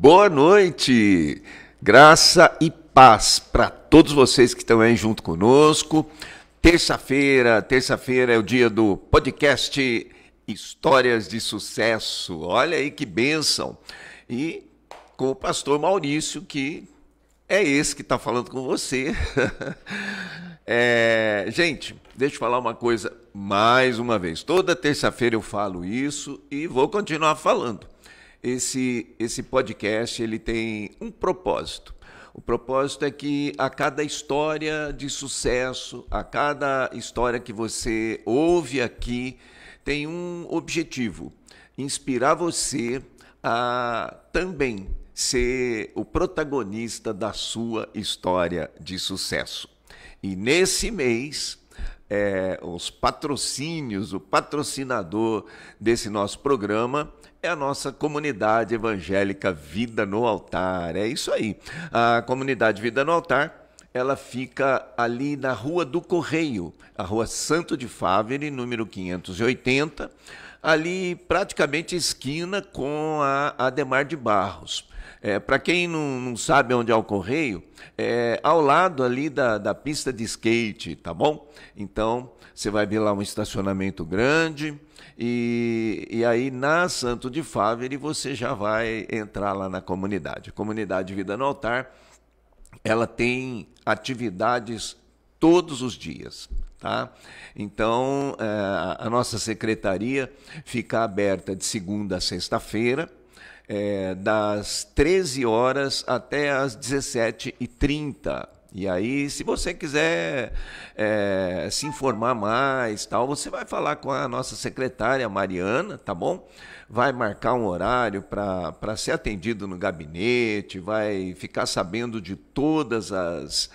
Boa noite, graça e paz para todos vocês que estão aí junto conosco. Terça-feira é o dia do podcast Histórias de Sucesso. Olha aí que bênção. E com o pastor Maurício, que é esse que está falando com você. Gente, deixa eu falar uma coisa mais uma vez. Toda terça-feira eu falo isso e vou continuar falando. Esse podcast ele tem um propósito. O propósito é que a cada história de sucesso, a cada história que você ouve aqui, tem um objetivo: inspirar você a também ser o protagonista da sua história de sucesso. E nesse mês, os patrocínios, o patrocinador desse nosso programa é a nossa comunidade evangélica Vida no Altar. É isso aí. A comunidade Vida no Altar, ela fica ali na Rua do Correio, a Rua Santo de Fávere, número 580, ali praticamente esquina com a Ademar de Barros. Para quem não sabe onde é o Correio, é ao lado ali da pista de skate, tá bom? Então, você vai ver lá um estacionamento grande e aí na Santo de Fávere você já vai entrar lá na comunidade. A comunidade Vida no Altar, ela tem atividades todos os dias, tá? Então, a nossa secretaria fica aberta de segunda a sexta-feira, das 13 horas até as 17h30. E aí, se você quiser se informar mais, tal, você vai falar com a nossa secretária, Mariana, tá bom? Vai marcar um horário para ser atendido no gabinete, vai ficar sabendo de todas as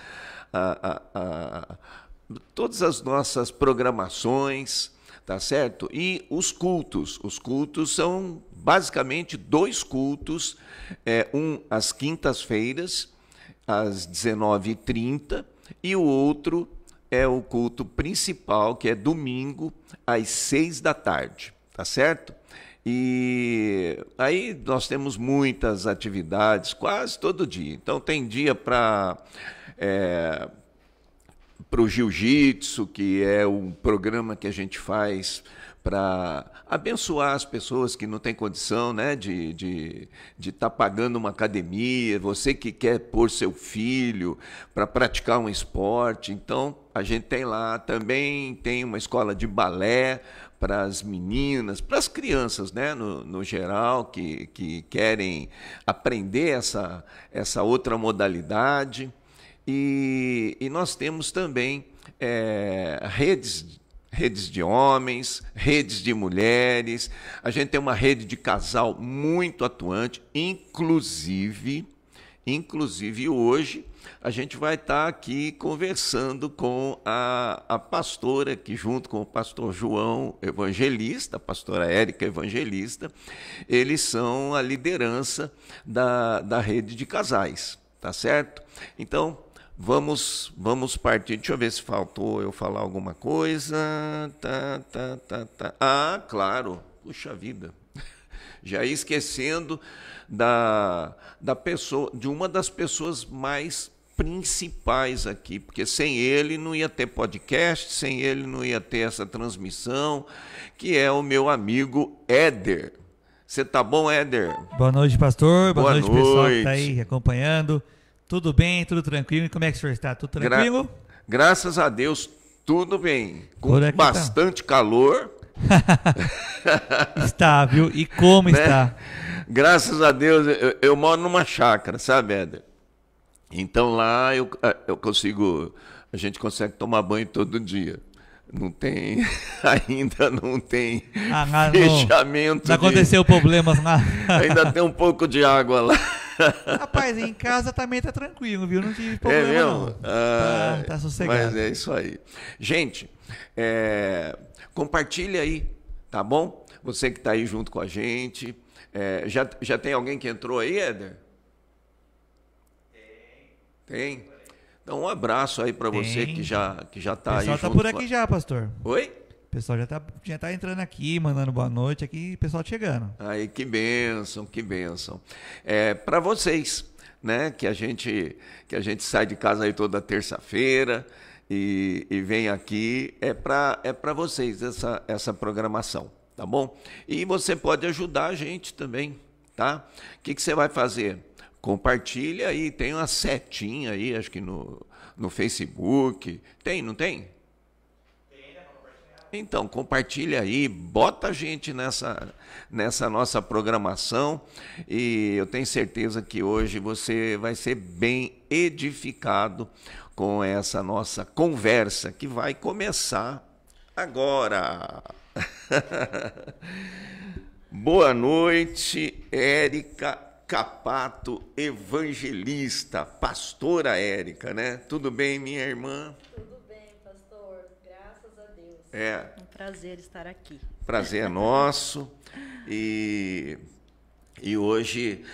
nossas programações, tá certo? E os cultos são basicamente 2 cultos, um às quintas-feiras, às 19h30, e o outro é o culto principal, que é domingo, às 6h, tá certo? E aí nós temos muitas atividades, quase todo dia. Então tem dia para o jiu-jitsu, que é um programa que a gente faz para abençoar as pessoas que não têm condição, né, de estar pagando uma academia, você que quer pôr seu filho para praticar um esporte. Então, a gente tem lá, também tem uma escola de balé para as meninas, para as crianças, né, no geral, que querem aprender essa outra modalidade. E nós temos também redes de homens, redes de mulheres. A gente tem uma rede de casal muito atuante, inclusive hoje a gente vai estar aqui conversando com a pastora, que junto com o pastor João Evangelista, a pastora Érica Evangelista, eles são a liderança da rede de casais, tá certo? Então, vamos partir. Deixa eu ver se faltou eu falar alguma coisa. Tá. Ah, claro. Puxa vida. Já ia esquecendo da pessoa, de uma das pessoas mais principais aqui, porque sem ele não ia ter podcast, sem ele não ia ter essa transmissão, que é o meu amigo Éder. Você tá bom, Éder? Boa noite, pastor. Boa noite, pessoal que está noite. aí acompanhando. Tudo bem, tudo tranquilo? E como é que o senhor está? Tudo tranquilo? Graças a Deus, tudo bem. Com Por aqui bastante calor. Está, viu? E como né? está? Graças a Deus, eu moro numa chácara, sabe, Éder? Então lá eu consigo, a gente consegue tomar banho todo dia. Não tem, ainda não tem fechamento. Não aconteceu problemas lá. Ainda tem um pouco de água lá. Rapaz, em casa também tá tranquilo, viu? Não tive problema não. Tá sossegado. Mas é isso aí. Gente, compartilha aí, tá bom? Você que está aí junto com a gente. Já tem alguém que entrou aí, Éder? Tem? Então um abraço aí para você que já está aí junto. O pessoal tá por aqui já, pastor. Oi? O pessoal já tá entrando aqui, mandando boa noite aqui, o pessoal chegando. Aí, que bênção, que bênção. Para vocês, né, que a gente sai de casa aí toda terça-feira e vem aqui, é para vocês essa programação, tá bom? E você pode ajudar a gente também, tá? O que você vai fazer? Compartilha aí, tem uma setinha aí, acho que no Facebook. Tem, não tem? Então, compartilha aí, bota a gente nessa nossa programação e eu tenho certeza que hoje você vai ser bem edificado com essa nossa conversa que vai começar agora. Boa noite, Érica Capato, evangelista, pastora Érica, né? Tudo bem, minha irmã? Tudo bem, pastor. Graças a Deus. É. Um prazer estar aqui. Prazer é nosso. E hoje...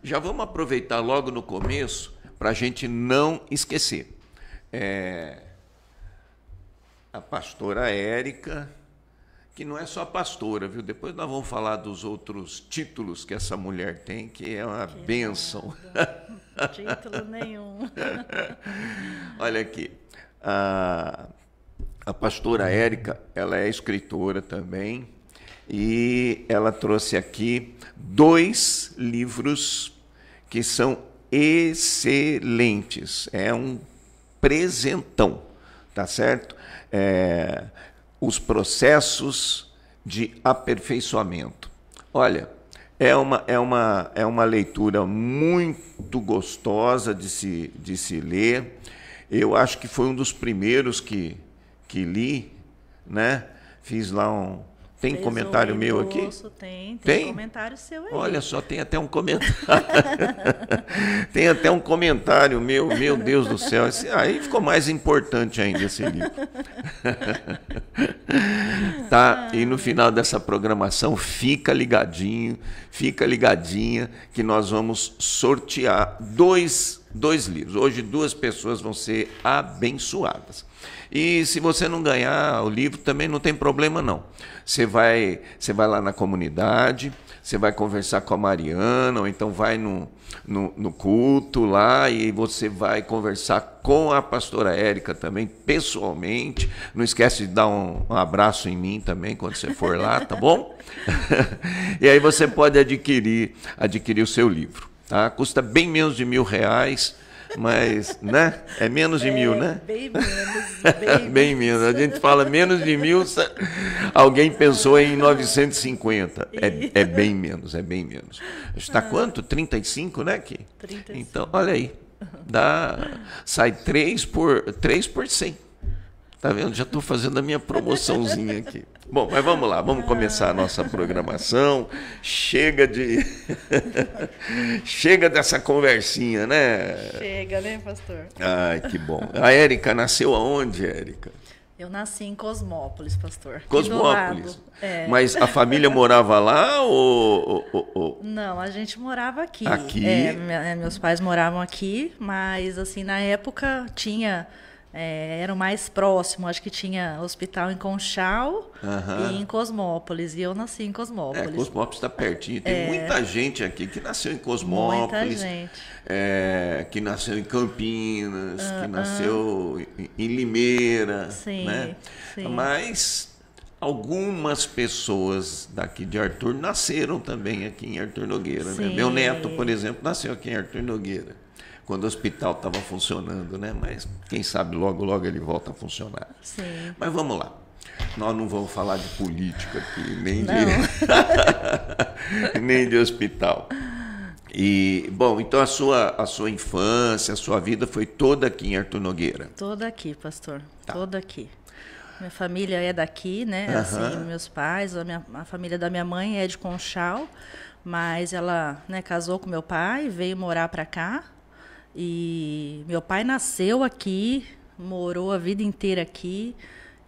já vamos aproveitar logo no começo para a gente não esquecer. A pastora Érica, que não é só pastora, viu? Depois nós vamos falar dos outros títulos que essa mulher tem, que é uma bênção. Título nenhum. Olha aqui, a pastora Érica, ela é escritora também, e ela trouxe aqui 2 livros que são excelentes. É um presentão, tá certo? Os processos de aperfeiçoamento. Olha, é uma leitura muito gostosa de se ler. Eu acho que foi um dos primeiros que li, né? Fiz lá Tem comentário meu aqui? Tem comentário seu aí. Olha só, tem até um comentário. Tem até um comentário meu Deus do céu. Aí ficou mais importante ainda esse livro. Tá? E no final dessa programação, fica ligadinha, que nós vamos sortear dois livros. Hoje 2 pessoas vão ser abençoadas. E se você não ganhar o livro, também não tem problema não. Você vai lá na comunidade, você vai conversar com a Mariana, ou então vai no culto lá e você vai conversar com a pastora Érica também, pessoalmente. Não esquece de dar um abraço em mim também quando você for lá, tá bom? E aí você pode adquirir o seu livro. Tá? Custa bem menos de R$1.000, mas, né? É menos de 1.000, né? Bem menos. Bem menos. A gente fala menos de 1.000, alguém pensou em 950. É bem menos, é bem menos. Está quanto? 35, né, aqui? 35. Então, olha aí. Sai 3 por 100. Tá vendo? Já estou fazendo a minha promoçãozinha aqui. Bom, mas vamos lá, vamos começar a nossa programação. Chega dessa conversinha, né? Chega, né, pastor? Ai, que bom. A Érica nasceu aonde, Érica? Eu nasci em Cosmópolis, pastor. Cosmópolis? Mas a família morava lá ou... Não, a gente morava aqui. Aqui? Meus pais moravam aqui, mas assim, na época tinha... era o mais próximo, acho que tinha hospital em Conchal e em Cosmópolis, e eu nasci em Cosmópolis. Cosmópolis está pertinho, tem muita gente aqui que nasceu em Cosmópolis, muita gente. Que nasceu em Campinas, que nasceu em Limeira, sim, né? Sim. Mas algumas pessoas daqui de Arthur nasceram também aqui em Arthur Nogueira, né? Meu neto, por exemplo, nasceu aqui em Arthur Nogueira, quando o hospital estava funcionando, né? Mas quem sabe logo ele volta a funcionar. Sim. Mas vamos lá. Nós não vamos falar de política aqui, nem de hospital. E, bom, então a sua infância, a sua vida foi toda aqui em Arthur Nogueira? Toda aqui, pastor. Tá. Toda aqui. Minha família é daqui, né? Assim, meus pais, a família da minha mãe é de Conchal, mas ela, né, casou com meu pai, veio morar para cá. E meu pai nasceu aqui, morou a vida inteira aqui,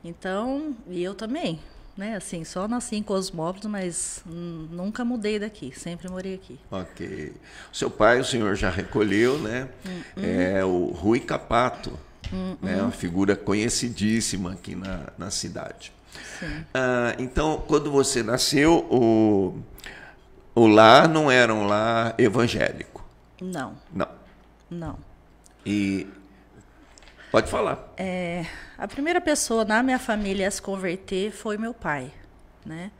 então, e eu também, né? Assim, só nasci em Cosmópolis, mas nunca mudei daqui, sempre morei aqui. Ok. O seu pai, o senhor já recolheu, né? É o Rui Capato. né? Uma figura conhecidíssima aqui na cidade. Sim. Então, quando você nasceu, o lar não era um lar evangélico? Não. Não. Não. E pode falar. A primeira pessoa na minha família a se converter foi meu pai, né?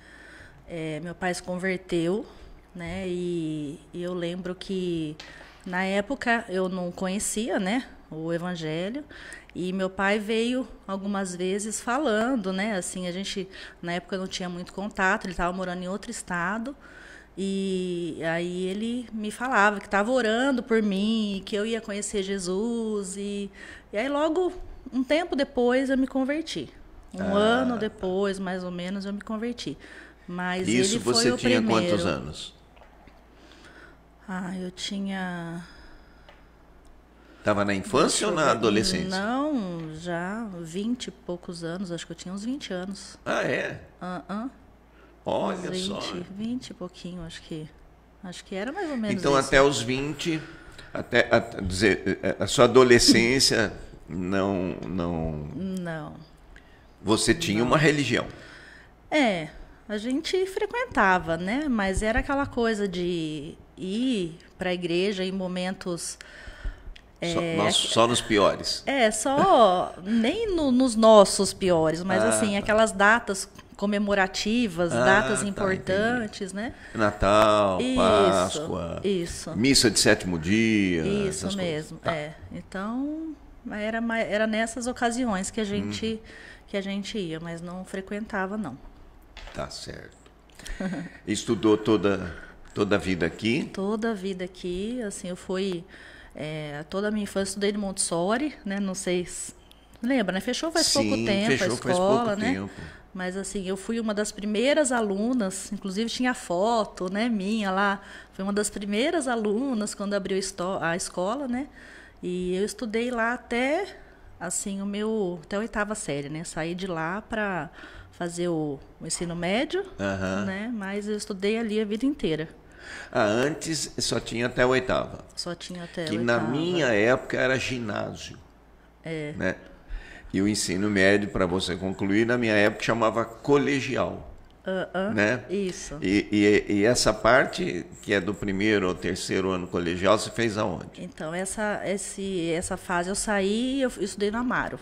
Meu pai se converteu, né? E eu lembro que na época eu não conhecia, né, o evangelho, e meu pai veio algumas vezes falando, né? Assim, a gente na época não tinha muito contato, ele estava morando em outro estado. E aí ele me falava que estava orando por mim, que eu ia conhecer Jesus. E aí logo, um tempo depois, eu me converti. Um ano depois, mais ou menos, eu me converti. Mas Isso ele foi você o tinha primeiro. quantos anos? Eu tinha... Estava na infância ou na adolescência? Não, já 20 e poucos anos, acho que eu tinha uns 20 anos. Ah, é? Olha uns só. 20 e pouquinho, acho que era mais ou menos Então, isso. até os 20, dizer, a sua adolescência, não. Não. Você tinha uma religião. A gente frequentava, né? Mas era aquela coisa de ir para a igreja em momentos... Só nos piores. Nem nos nossos piores, mas assim, aquelas datas comemorativas, datas importantes, né? Natal, Isso, Páscoa, isso. Missa de sétimo dia. Isso mesmo, Então, era nessas ocasiões que a gente ia, mas não frequentava, não. Tá certo. Estudou toda a vida aqui? Toda a vida aqui, assim, eu fui... toda a minha infância estudei no Montessori, né? Não sei se... Lembra, né? Fechou faz pouco tempo a escola, faz pouco né? tempo. Mas assim, eu fui uma das primeiras alunas, inclusive tinha foto, né, minha lá. Foi uma das primeiras alunas quando abriu a escola, né? E eu estudei lá até assim até a 8ª série, né? Saí de lá para fazer o ensino médio, né? Mas eu estudei ali a vida inteira. Antes só tinha até a 8ª. Só tinha até a 8ª. Que na minha época era ginásio. Né? E o ensino médio, para você concluir, na minha época chamava colegial. Né? Isso. E essa parte, que é do 1º ao 3º ano colegial, você fez aonde? Então, essa fase eu saí e eu estudei no Amaro.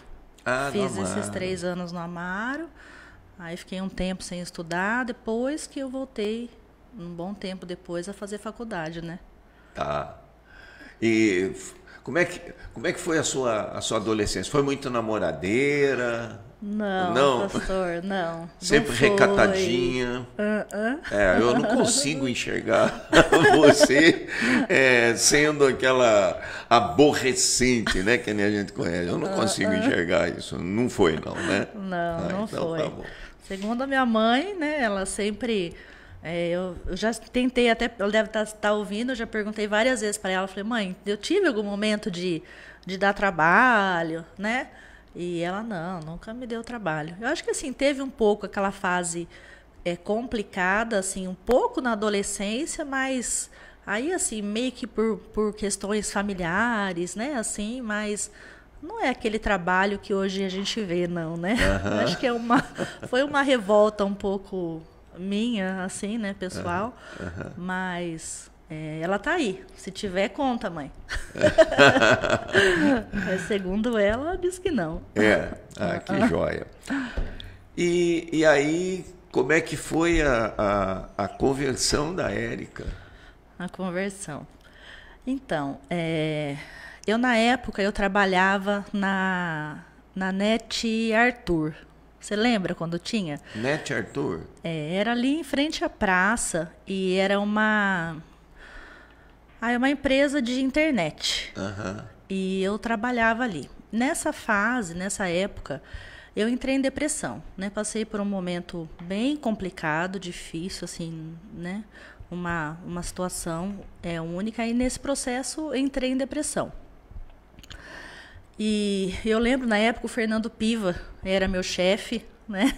Fiz esses 3 anos no Amaro. Aí fiquei um tempo sem estudar, depois que eu voltei, um bom tempo depois, a fazer faculdade, né? Tá. E como é que foi a sua adolescência? Foi muito namoradeira? Não, pastor, não. Sempre não recatadinha. Eu não consigo enxergar você sendo aquela aborrecente, né? Que nem a gente conhece. Eu não consigo enxergar isso. Não foi, não, né? Não então, foi. Tá bom. Segundo a minha mãe, né? Ela sempre... eu já tentei, até ela deve estar ouvindo, eu já perguntei várias vezes para ela, falei, mãe, eu tive algum momento de dar trabalho, né? E ela, não, nunca me deu trabalho. Eu acho que assim, teve um pouco aquela fase complicada, assim, um pouco na adolescência, mas aí assim, meio que por questões familiares, né? Assim, mas não é aquele trabalho que hoje a gente vê, não, né? Acho que foi uma revolta um pouco minha, assim, né, pessoal, mas ela tá aí, se tiver, conta, mãe. Mas, segundo ela diz que não. Que joia. E aí, como é que foi a conversão da Érica? A conversão. Então, eu na época, eu trabalhava na NET Arthur. Você lembra quando tinha? NET Arthur? Era ali em frente à praça e era uma empresa de internet. E eu trabalhava ali. Nessa época, eu entrei em depressão, né? Passei por um momento bem complicado, difícil, assim, né? Uma situação única e nesse processo eu entrei em depressão. E eu lembro, na época, o Fernando Piva era meu chefe, né?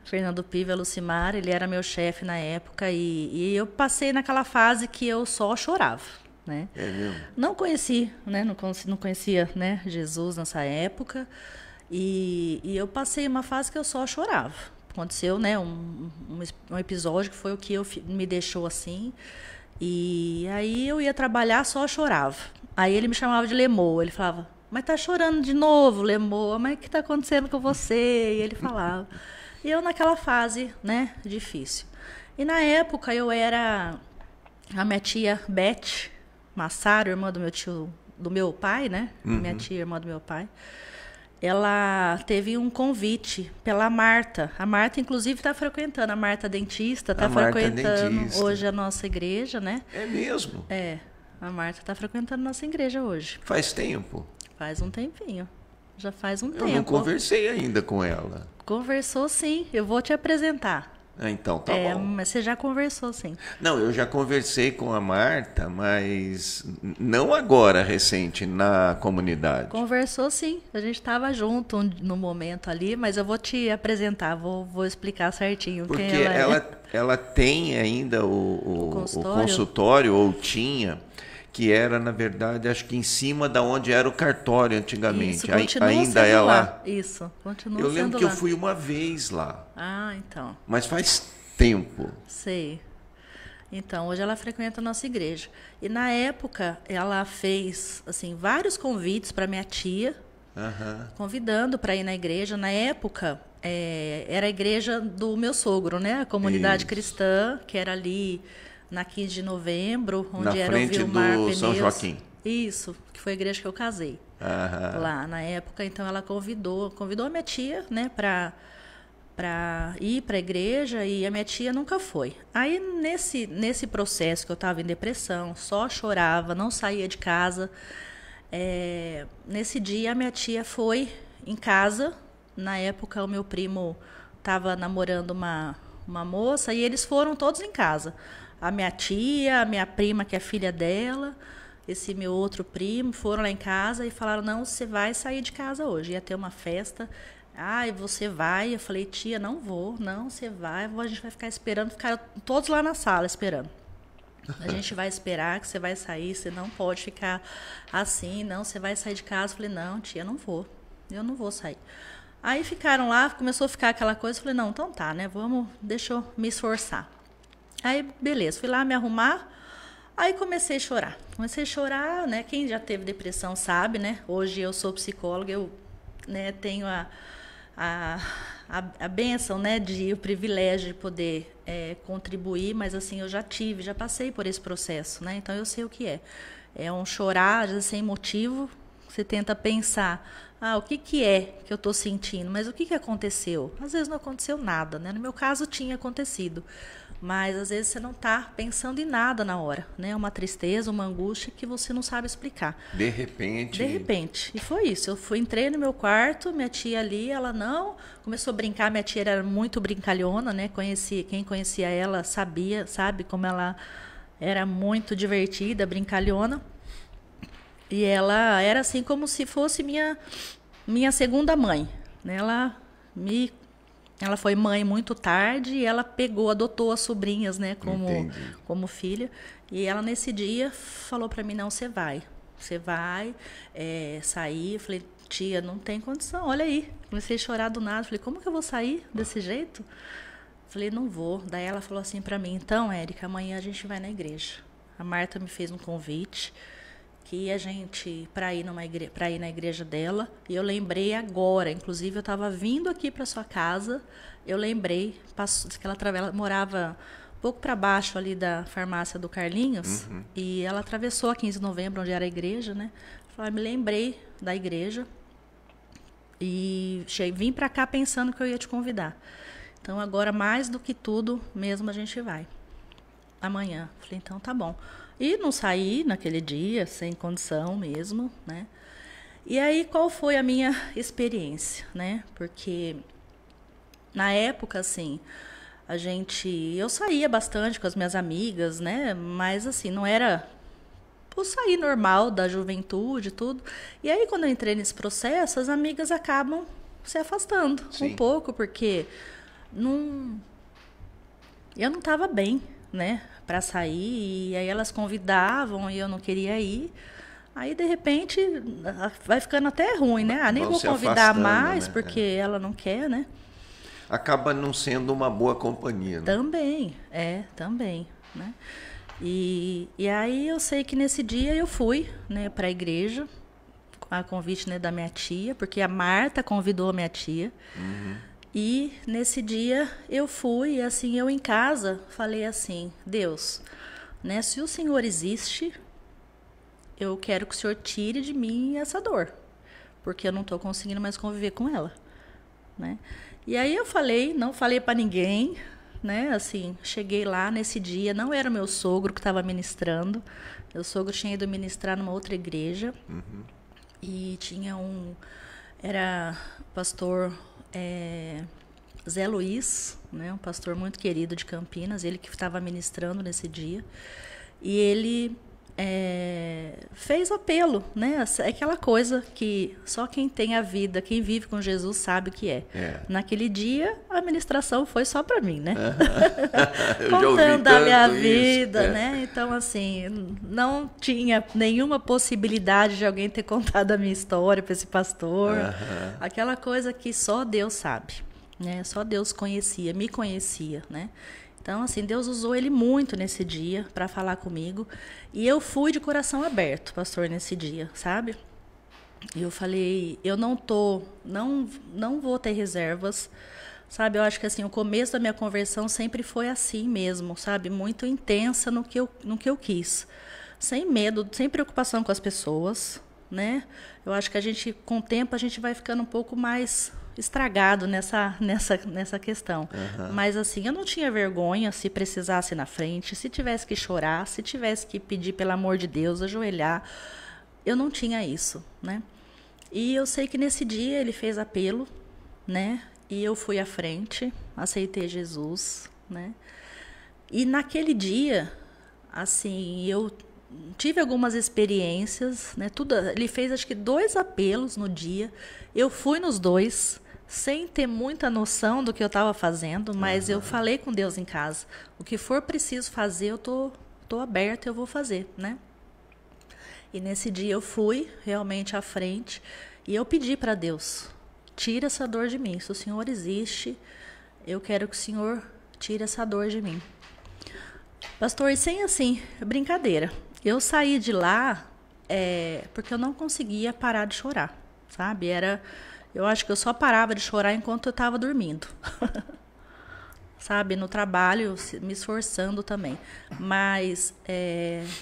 Fernando Piva, Lucimar, ele era meu chefe na época. E eu passei naquela fase que eu só chorava, né? É mesmo? Não conheci, né? Não conhecia, né, Jesus nessa época. E eu passei uma fase que eu só chorava. Aconteceu, né, um episódio que foi o que me deixou assim. E aí eu ia trabalhar, só chorava. Aí ele me chamava de Lemoa. Ele falava, mas tá chorando de novo, Lemoa, mas o que tá acontecendo com você? E ele falava. E eu naquela fase, né, difícil. E na época eu era a minha tia Beth Massaro, irmã do meu tio, do meu pai, né? Minha tia, irmã do meu pai. Ela teve um convite pela Marta. A Marta, inclusive, está frequentando. A Marta dentista está frequentando dentista. Hoje a nossa igreja, né? É mesmo? É. A Marta está frequentando a nossa igreja hoje. Faz tempo? Faz um tempinho. Já faz um tempo. Eu não conversei ainda com ela. Conversou, sim. Eu vou te apresentar. Então, tá bom. Mas você já conversou, sim. Não, eu já conversei com a Marta, mas não agora, recente, na comunidade. Conversou, sim. A gente estava junto no momento ali, mas eu vou te apresentar, vou explicar certinho Porque quem ela é. ela tem ainda o consultório, ou tinha, que era, na verdade, acho que em cima da onde era o cartório antigamente. Isso, continua ainda sendo é lá. lá. Isso, continua Eu sendo lembro que lá. eu fui uma vez lá. Ah, então. Mas faz tempo. Sei. Então, hoje ela frequenta a nossa igreja. E na época, ela fez assim vários convites para minha tia, convidando para ir na igreja. Na época, era a igreja do meu sogro, né? A comunidade cristã, que era ali na 15 de novembro, onde Na era frente o Vilmar do Pneus. São Joaquim. Isso, que foi a igreja que eu casei. Lá na época. Então, ela convidou a minha tia, né, para ir para a igreja, e a minha tia nunca foi. Aí, nesse processo que eu estava em depressão, só chorava, não saía de casa, nesse dia a minha tia foi em casa. Na época, o meu primo estava namorando uma moça, e eles foram todos em casa. A minha tia, a minha prima, que é filha dela, esse meu outro primo, foram lá em casa e falaram, não, você vai sair de casa hoje. Ia ter uma festa. Ah, você vai? Eu falei, tia, não vou. Não, você vai. A gente vai ficar esperando. Ficaram todos lá na sala esperando. A gente vai esperar que você vai sair. Você não pode ficar assim. Não, você vai sair de casa. Eu falei, não, tia, não vou. Eu não vou sair. Aí ficaram lá, começou a ficar aquela coisa. Eu falei, não, então tá, né? Deixa eu me esforçar. Aí, beleza. Fui lá me arrumar. Aí comecei a chorar. Comecei a chorar, né? Quem já teve depressão sabe, né? Hoje eu sou psicóloga, eu, né, tenho a bênção, né, o privilégio de poder contribuir, mas assim, eu já passei por esse processo, né? Então eu sei o que é. É um chorar, às vezes sem motivo. Você tenta pensar, o que é que eu estou sentindo? Mas o que aconteceu? Às vezes não aconteceu nada, né? No meu caso tinha acontecido. Mas às vezes você não está pensando em nada na hora, né? Uma tristeza, uma angústia que você não sabe explicar. De repente. De repente. E foi isso. Entrei no meu quarto, minha tia ali, ela não começou a brincar. Minha tia era muito brincalhona, né? Quem conhecia ela sabe como ela era muito divertida, brincalhona. E ela era assim como se fosse minha segunda mãe, né? Ela foi mãe muito tarde e ela adotou as sobrinhas, né, como filha. E ela, nesse dia, falou para mim, não, você vai sair. Eu falei, tia, não tem condição, olha aí. Comecei a chorar do nada. Falei, como que eu vou sair desse jeito? Falei, não vou. Daí ela falou assim para mim, então, Érica, amanhã a gente vai na igreja. A Marta me fez um convite que a gente para ir na igreja dela, e eu lembrei agora, inclusive eu estava vindo aqui para sua casa, eu lembrei que ela morava um pouco para baixo ali da farmácia do Carlinhos, e ela atravessou a 15 de novembro, onde era a igreja, né? Me lembrei da igreja e vim para cá pensando que eu ia te convidar. Então agora, mais do que tudo mesmo, a gente vai amanhã. Falei, então tá bom. E não saí naquele dia, sem condição mesmo, né? E aí, qual foi a minha experiência, né? Porque, na época, assim, eu saía bastante com as minhas amigas, né? Mas, assim, não era o sair normal da juventude e tudo. E aí, quando eu entrei nesse processo, as amigas acabam se afastando um pouco, porque eu não estava bem, né, para sair, e aí elas convidavam e eu não queria ir. Aí, de repente, vai ficando até ruim, né? Nem Vão vou se convidar afastando, mais, né? porque ela não quer, né? Acaba não sendo uma boa companhia, né? Também, né? E aí eu sei que nesse dia eu fui, né, para a igreja, a convite, né, da minha tia, porque a Marta convidou a minha tia. E nesse dia eu fui, e assim, eu em casa falei assim: Deus, né, se o Senhor existe, eu quero que o Senhor tire de mim essa dor, porque eu não estou conseguindo mais conviver com ela, né? E aí eu falei, não falei para ninguém, né? Assim, cheguei lá nesse dia, não era o meu sogro que estava ministrando, meu sogro tinha ido ministrar numa outra igreja, e tinha era o pastor Zé Luiz, né? Um pastor muito querido de Campinas, ele que estava ministrando nesse dia, e ele fez apelo, né? Aquela coisa que só quem tem a vida, quem vive com Jesus sabe o que é. Naquele dia, a ministração foi só para mim, né? Contando da minha vida, né? Então, assim, não tinha nenhuma possibilidade de alguém ter contado a minha história para esse pastor. Aquela coisa que só Deus sabe, né? Só Deus conhecia, me conhecia, né? Então, assim, Deus usou ele muito nesse dia para falar comigo. E eu fui de coração aberto, pastor, nesse dia, sabe? E eu falei, eu não vou ter reservas, sabe? Eu acho que, assim, o começo da minha conversão sempre foi assim mesmo, sabe? Muito intensa no que eu quis. Sem medo, sem preocupação com as pessoas, né? Eu acho que com o tempo, a gente vai ficando um pouco mais estragado nessa questão. Mas assim, eu não tinha vergonha se precisasse ir na frente, se tivesse que chorar, se tivesse que pedir pelo amor de Deus, ajoelhar, eu não tinha isso, né? E eu sei que nesse dia ele fez apelo, né? E eu fui à frente, aceitei Jesus, né? E naquele dia, assim, eu tive algumas experiências, né? Ele fez acho que 2 apelos no dia, eu fui nos 2, sem ter muita noção do que eu estava fazendo, mas eu falei com Deus em casa. O que for preciso fazer, eu tô aberta, eu vou fazer, né? E nesse dia eu fui realmente à frente e eu pedi para Deus, tira essa dor de mim. Se o Senhor existe, eu quero que o Senhor tire essa dor de mim. Pastor, sem assim, brincadeira. Eu saí de lá porque eu não conseguia parar de chorar, sabe? Eu acho que eu só parava de chorar enquanto eu estava dormindo. Sabe? No trabalho, me esforçando também. Mas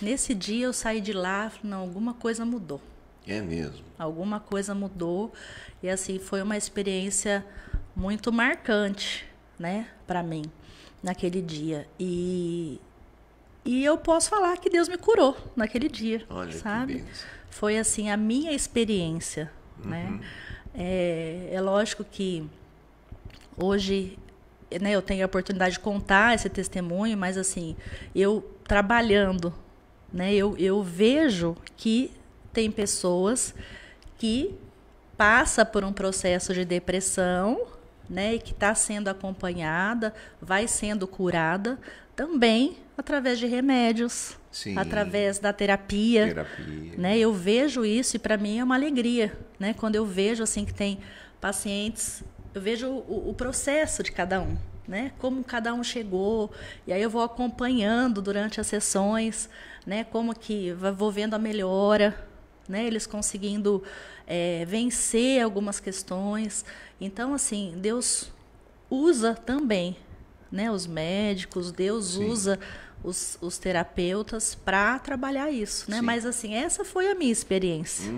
nesse dia eu saí de lá, não, alguma coisa mudou. É mesmo? Alguma coisa mudou. E assim, foi uma experiência muito marcante, né, para mim, naquele dia. E eu posso falar que Deus me curou naquele dia. Olha, sabe? Que bênção. Foi assim, a minha experiência, né? É lógico que hoje, né, eu tenho a oportunidade de contar esse testemunho, mas assim, eu trabalhando, né, eu vejo que tem pessoas que passam por um processo de depressão, né, e que está sendo acompanhada, vai sendo curada também através de remédios, Sim. através da terapia. Né? Eu vejo isso e para mim é uma alegria, né? Quando eu vejo assim que tem pacientes, eu vejo o processo de cada um, né? Como cada um chegou, e aí eu vou acompanhando durante as sessões, né? Como que vou vendo a melhora, né? Eles conseguindo vencer algumas questões. Então, assim, Deus usa também, né? Os médicos, Deus Sim. usa os terapeutas para trabalhar isso, né? Sim. Mas assim, essa foi a minha experiência,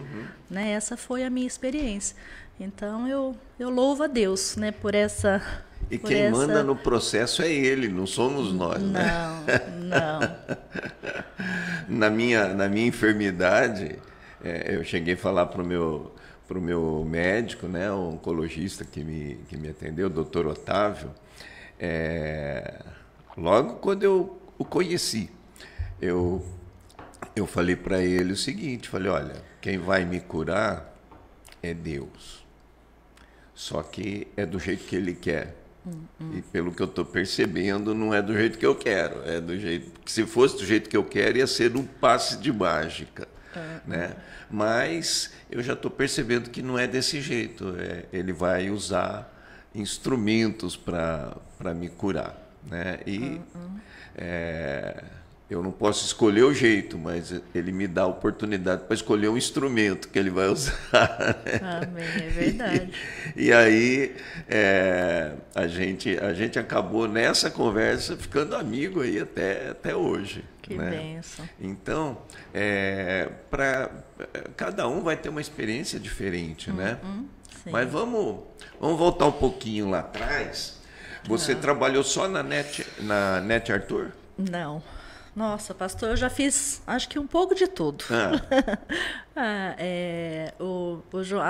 né? Essa foi a minha experiência. Então eu louvo a Deus, né? Por essa. E quem manda no processo é Ele, não somos nós, não, né? Não. Na minha enfermidade, eu cheguei a falar pro meu médico, né? O oncologista que me atendeu, o doutor Otávio. Logo quando eu o conheci, eu falei para ele o seguinte, falei, olha, quem vai me curar é Deus, só que é do jeito que Ele quer, E pelo que eu estou percebendo, não é do jeito que eu quero. É do jeito que, se fosse do jeito que eu quero, ia ser um passe de mágica. Né? Mas eu já estou percebendo que não é desse jeito. Ele vai usar instrumentos para me curar. Né? E eu não posso escolher o jeito, mas ele me dá a oportunidade para escolher um instrumento que ele vai usar. Né? Amém, é verdade. E aí a gente acabou nessa conversa ficando amigo aí até hoje. Que né? bênção. Então, cada um vai ter uma experiência diferente, né? Sim. Mas vamos voltar um pouquinho lá atrás. Você trabalhou só na Net Arthur? Não. Nossa, pastor, eu já fiz, acho que um pouco de tudo. A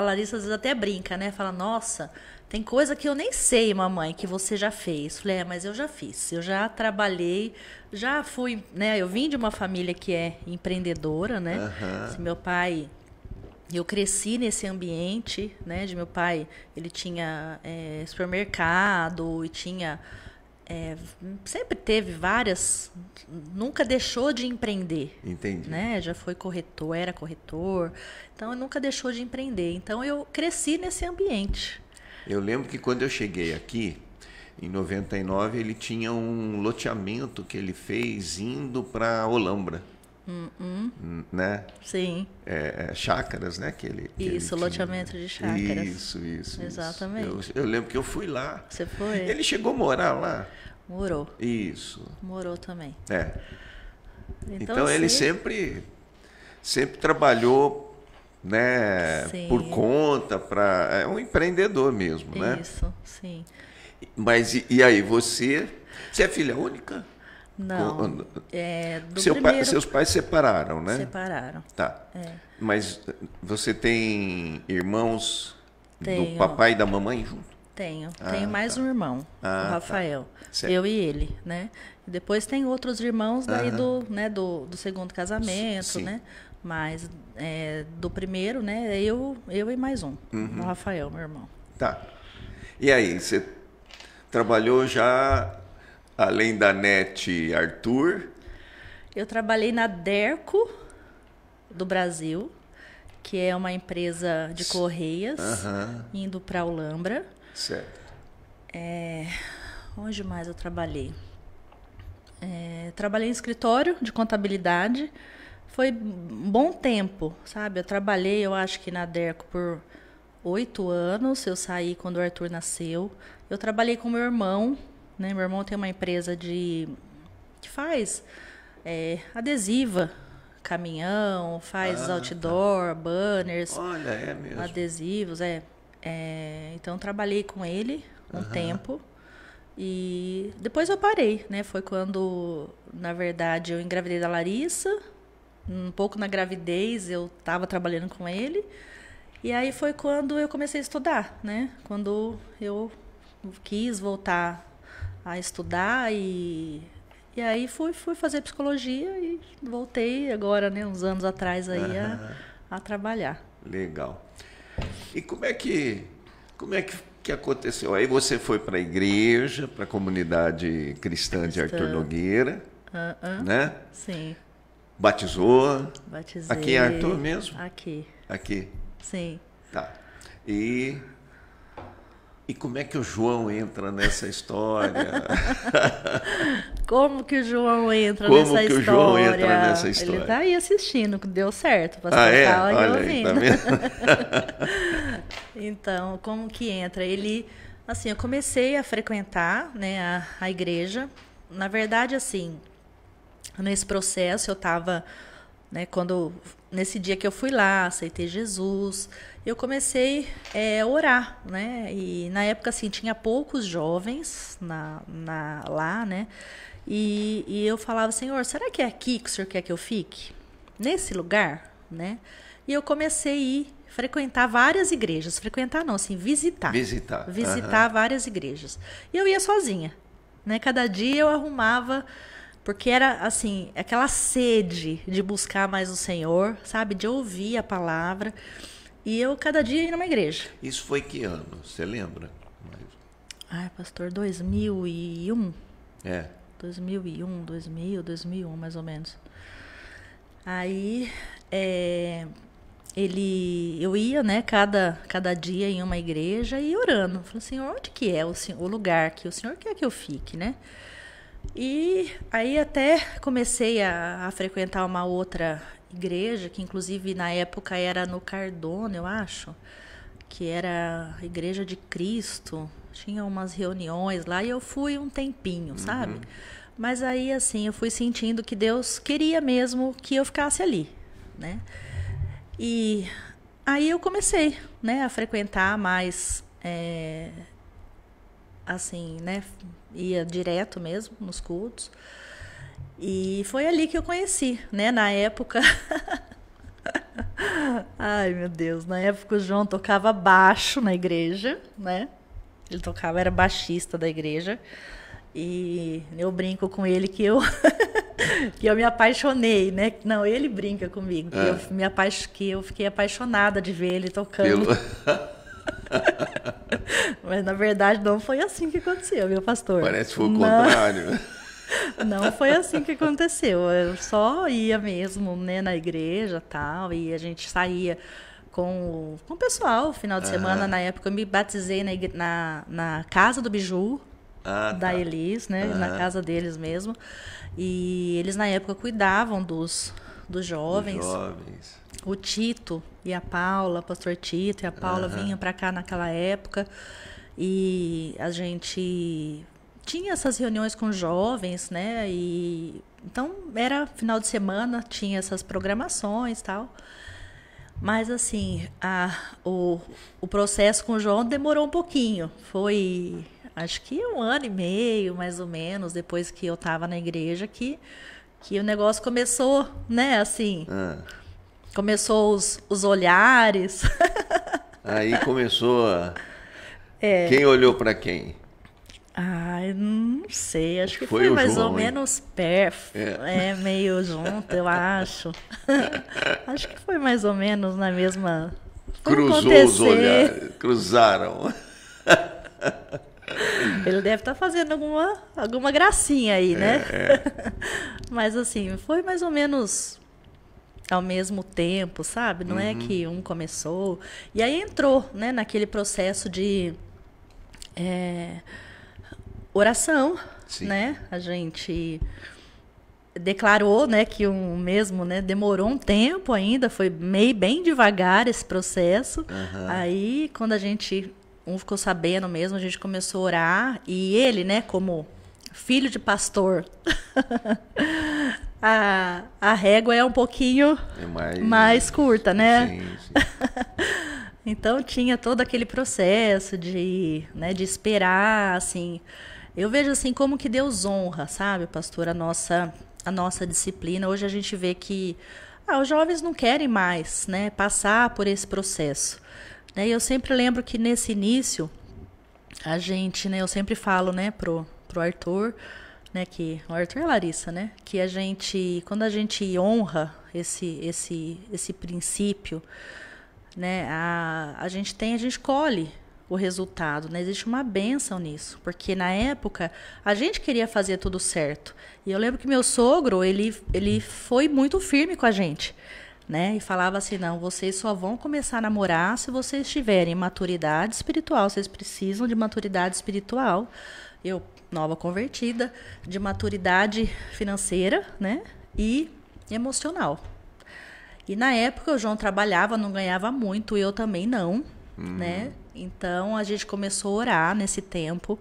Larissa às vezes até brinca, né? Fala, nossa, tem coisa que eu nem sei, mamãe, que você já fez. Falei, mas eu já fiz. Eu já trabalhei, já fui, né? Eu vim de uma família que é empreendedora, né? Assim, meu pai, eu cresci nesse ambiente, né? De meu pai, ele tinha supermercado e tinha... sempre teve várias, nunca deixou de empreender. Entendi. Né? Já foi corretor, era corretor, então nunca deixou de empreender. Então eu cresci nesse ambiente. Eu lembro que quando eu cheguei aqui, em 99, ele tinha um loteamento que ele fez indo para Olambra. Né? Sim. Chácaras, né? Isso, loteamento de chácaras. Isso. Exatamente. Eu lembro que eu fui lá. Você foi? Ele chegou a morar lá? Morou. Isso. Morou também. Então ele sempre trabalhou, né? Sim. Por conta, é um empreendedor mesmo, né? Isso, sim. Mas e aí, você é filha única? Não. Do Seus pais separaram, né? Separaram. Tá. Mas você tem irmãos Tenho. do papai e da mamãe junto? Tenho mais um irmão, o Rafael. Certo. Eu e ele, né? E depois tem outros irmãos daí do segundo casamento, Sim. né? Mas do primeiro, né? Eu e mais um, o Rafael, meu irmão. Tá. E aí, você trabalhou já, além da Net Arthur? Eu trabalhei na Derco do Brasil, que é uma empresa de correias, indo para Olambra. Certo. Onde mais eu trabalhei? Trabalhei em escritório de contabilidade. Foi um bom tempo, sabe? Eu trabalhei, eu acho que na Derco por 8 anos. Eu saí quando o Arthur nasceu. Eu trabalhei com meu irmão, né? Meu irmão tem uma empresa que faz adesiva, caminhão, faz outdoor, banners. Olha, é mesmo. Adesivos, então trabalhei com ele um tempo e depois eu parei, né? Foi quando, na verdade, eu engravidei da Larissa. Um pouco na gravidez eu estava trabalhando com ele e aí foi quando eu comecei a estudar, né? Quando eu quis voltar a estudar e aí fui fazer psicologia e voltei agora, né? Uns anos atrás aí a trabalhar. Legal. E como é que aconteceu? Aí você foi para a igreja, para a comunidade cristã de Arthur Nogueira, né? Sim. Batizou? Batizei. Aqui em Arthur mesmo? Aqui. Sim. Tá. E como é que o João entra nessa história? Como que o João entra nessa história? Como que o João entra nessa história? Ele tá aí assistindo, deu certo. Pastor Olha aí, tá vendo? Então, como que entra? Assim, eu comecei a frequentar, né, a igreja. Na verdade, assim, nesse processo eu estava, né, nesse dia que eu fui lá, aceitei Jesus, eu comecei a orar, né? E na época, assim, tinha poucos jovens lá, né? E eu falava, Senhor, será que é aqui que o Senhor quer que eu fique? Nesse lugar, né? E eu comecei a ir frequentar várias igrejas. Frequentar não, assim, visitar. Visitar várias igrejas. E eu ia sozinha, né? Cada dia eu arrumava, porque era, assim, aquela sede de buscar mais o Senhor, sabe? De ouvir a palavra. E eu, cada dia, ia numa igreja. Isso foi que ano? Você lembra? Ai, pastor, 2001. É. 2001, mais ou menos. Aí, eu ia, né, cada dia em uma igreja e orando. Falei, Senhor, onde que é o lugar que o Senhor quer que eu fique, né? E aí até comecei a frequentar uma outra igreja, que inclusive na época era no Cardona, eu acho, que era a Igreja de Cristo. Tinha umas reuniões lá e eu fui um tempinho, sabe? Mas aí, assim, eu fui sentindo que Deus queria mesmo que eu ficasse ali, né? E aí eu comecei, né, a frequentar mais, assim, né? Ia direto mesmo nos cultos. E foi ali que eu conheci, né? Na época... Ai, meu Deus. Na época o João tocava baixo na igreja, né? Ele tocava, era baixista da igreja. E eu brinco com ele que eu que eu me apaixonei, né? Não, ele brinca comigo, que eu fiquei apaixonada de ver ele tocando. Mas na verdade não foi assim que aconteceu, meu pastor. Parece que foi o contrário. Não foi assim que aconteceu. Eu só ia mesmo, né, na igreja, tal, e a gente saía com o pessoal, final de semana. Na época eu me batizei na casa do Biju, da Elis, né, na casa deles mesmo. E eles na época cuidavam dos jovens. O Tito e a Paula, o pastor Tito e a Paula vinham para cá naquela época. E a gente tinha essas reuniões com jovens, né? E então era final de semana, tinha essas programações e tal. Mas assim, o processo com o João demorou um pouquinho. Foi, acho que 1 ano e meio, mais ou menos, depois que eu estava na igreja, que o negócio começou, né? Assim, começou os olhares. Aí começou a... Quem olhou para quem? Ai, não sei, acho que foi foi mais João, ou menos perto, meio junto, eu acho. Acho que foi mais ou menos na mesma... Cruzou os olhares, cruzaram. Ele deve estar fazendo alguma gracinha aí, né? Mas assim, foi mais ou menos ao mesmo tempo, sabe? Não é que um começou... E aí entrou, né, naquele processo de... oração, né? A gente declarou, né, que mesmo, né, demorou um tempo ainda, foi bem devagar esse processo. Aí, quando um ficou sabendo mesmo, a gente começou a orar, e ele, né, como filho de pastor, a régua é um pouquinho mais curta, né? Sim. Então tinha todo aquele processo de esperar, assim. Eu vejo assim como que Deus honra, sabe, pastor, a nossa disciplina. Hoje a gente vê que os jovens não querem mais, né, passar por esse processo. Né? E eu sempre lembro que nesse início, a gente, né, eu sempre falo, né, pro Arthur, né, que o Arthur e a Larissa, né, que quando a gente honra esse princípio, né, a gente colhe o resultado, né? Existe uma bênção nisso, porque na época a gente queria fazer tudo certo. E eu lembro que meu sogro, ele foi muito firme com a gente, né? E falava assim, não, vocês só vão começar a namorar se vocês tiverem maturidade espiritual, vocês precisam de maturidade espiritual. Eu, nova convertida, de maturidade financeira, né? E emocional. E na época o João trabalhava, não ganhava muito, e eu também não, né? Então a gente começou a orar nesse tempo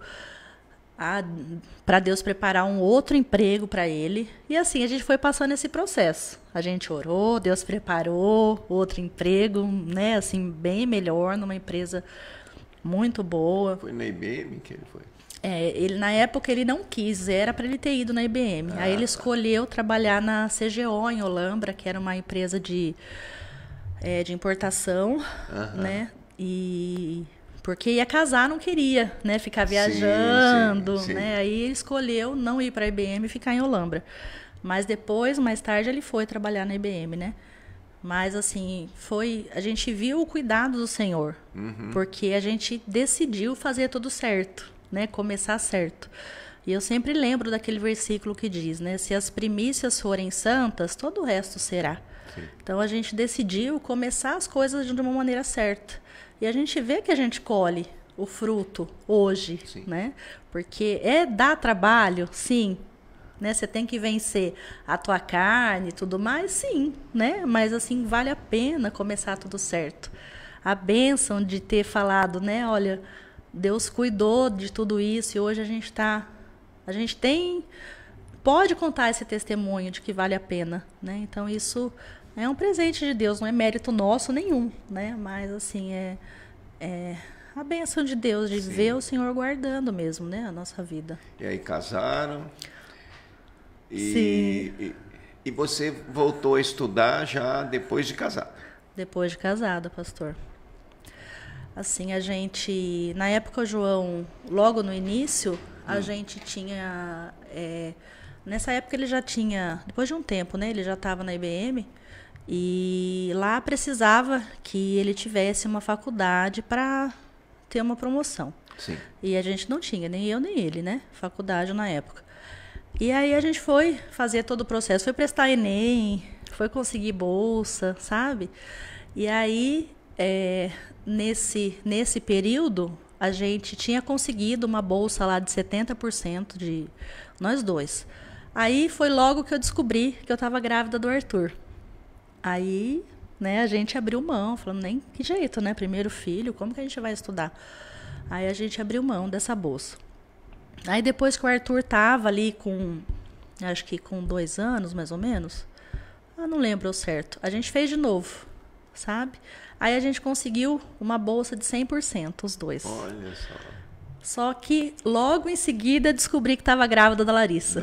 para Deus preparar um outro emprego para ele. E assim, a gente foi passando esse processo. A gente orou, Deus preparou outro emprego, né? Assim, bem melhor, numa empresa muito boa. Foi na IBM que ele foi? Na época ele não quis, era para ele ter ido na IBM. Aí ele escolheu trabalhar na CGO em Olambra, que era uma empresa de importação, né? E porque ia casar, não queria, né? Ficar viajando, sim. né? Aí ele escolheu não ir para a IBM e ficar em Olambra. Mas depois, mais tarde, ele foi trabalhar na IBM, né? Mas assim, a gente viu o cuidado do Senhor, porque a gente decidiu fazer tudo certo, né, começar certo. E eu sempre lembro daquele versículo que diz, né, se as primícias forem santas, todo o resto será. Sim. Então a gente decidiu começar as coisas de uma maneira certa. E a gente vê que a gente colhe o fruto hoje, sim, né? Porque dá trabalho, sim, né? Você tem que vencer a tua carne e tudo mais, sim, né? Mas assim, vale a pena começar tudo certo. A bênção de ter falado, né? Olha, Deus cuidou de tudo isso e hoje a gente pode contar esse testemunho de que vale a pena, né? Então isso é um presente de Deus, não é mérito nosso nenhum, né? Mas assim, é a bênção de Deus, de sim, ver o Senhor guardando mesmo, né? A nossa vida. E aí casaram e você voltou a estudar já depois de casada? Depois de casada, pastor. Assim, a gente... Na época, o João, logo no início, a gente tinha... nessa época, ele já tinha... Depois de um tempo, né? Ele já estava na IBM. E lá precisava que ele tivesse uma faculdade para ter uma promoção. Sim. E a gente não tinha, nem eu nem ele, né? Faculdade na época. E aí a gente foi fazer todo o processo. Foi prestar ENEM, foi conseguir bolsa, sabe? E aí... Nesse período, a gente tinha conseguido uma bolsa lá de 70% de nós dois. Aí foi logo que eu descobri que eu estava grávida do Arthur. Aí, né, a gente abriu mão, falando, nem que jeito, né? Primeiro filho, como que a gente vai estudar? Aí a gente abriu mão dessa bolsa. Aí depois que o Arthur estava ali acho que com 2 anos, mais ou menos, não lembro certo, a gente fez de novo, sabe? Aí a gente conseguiu uma bolsa de 100%, os dois. Olha só. Só que logo em seguida descobri que estava grávida da Larissa.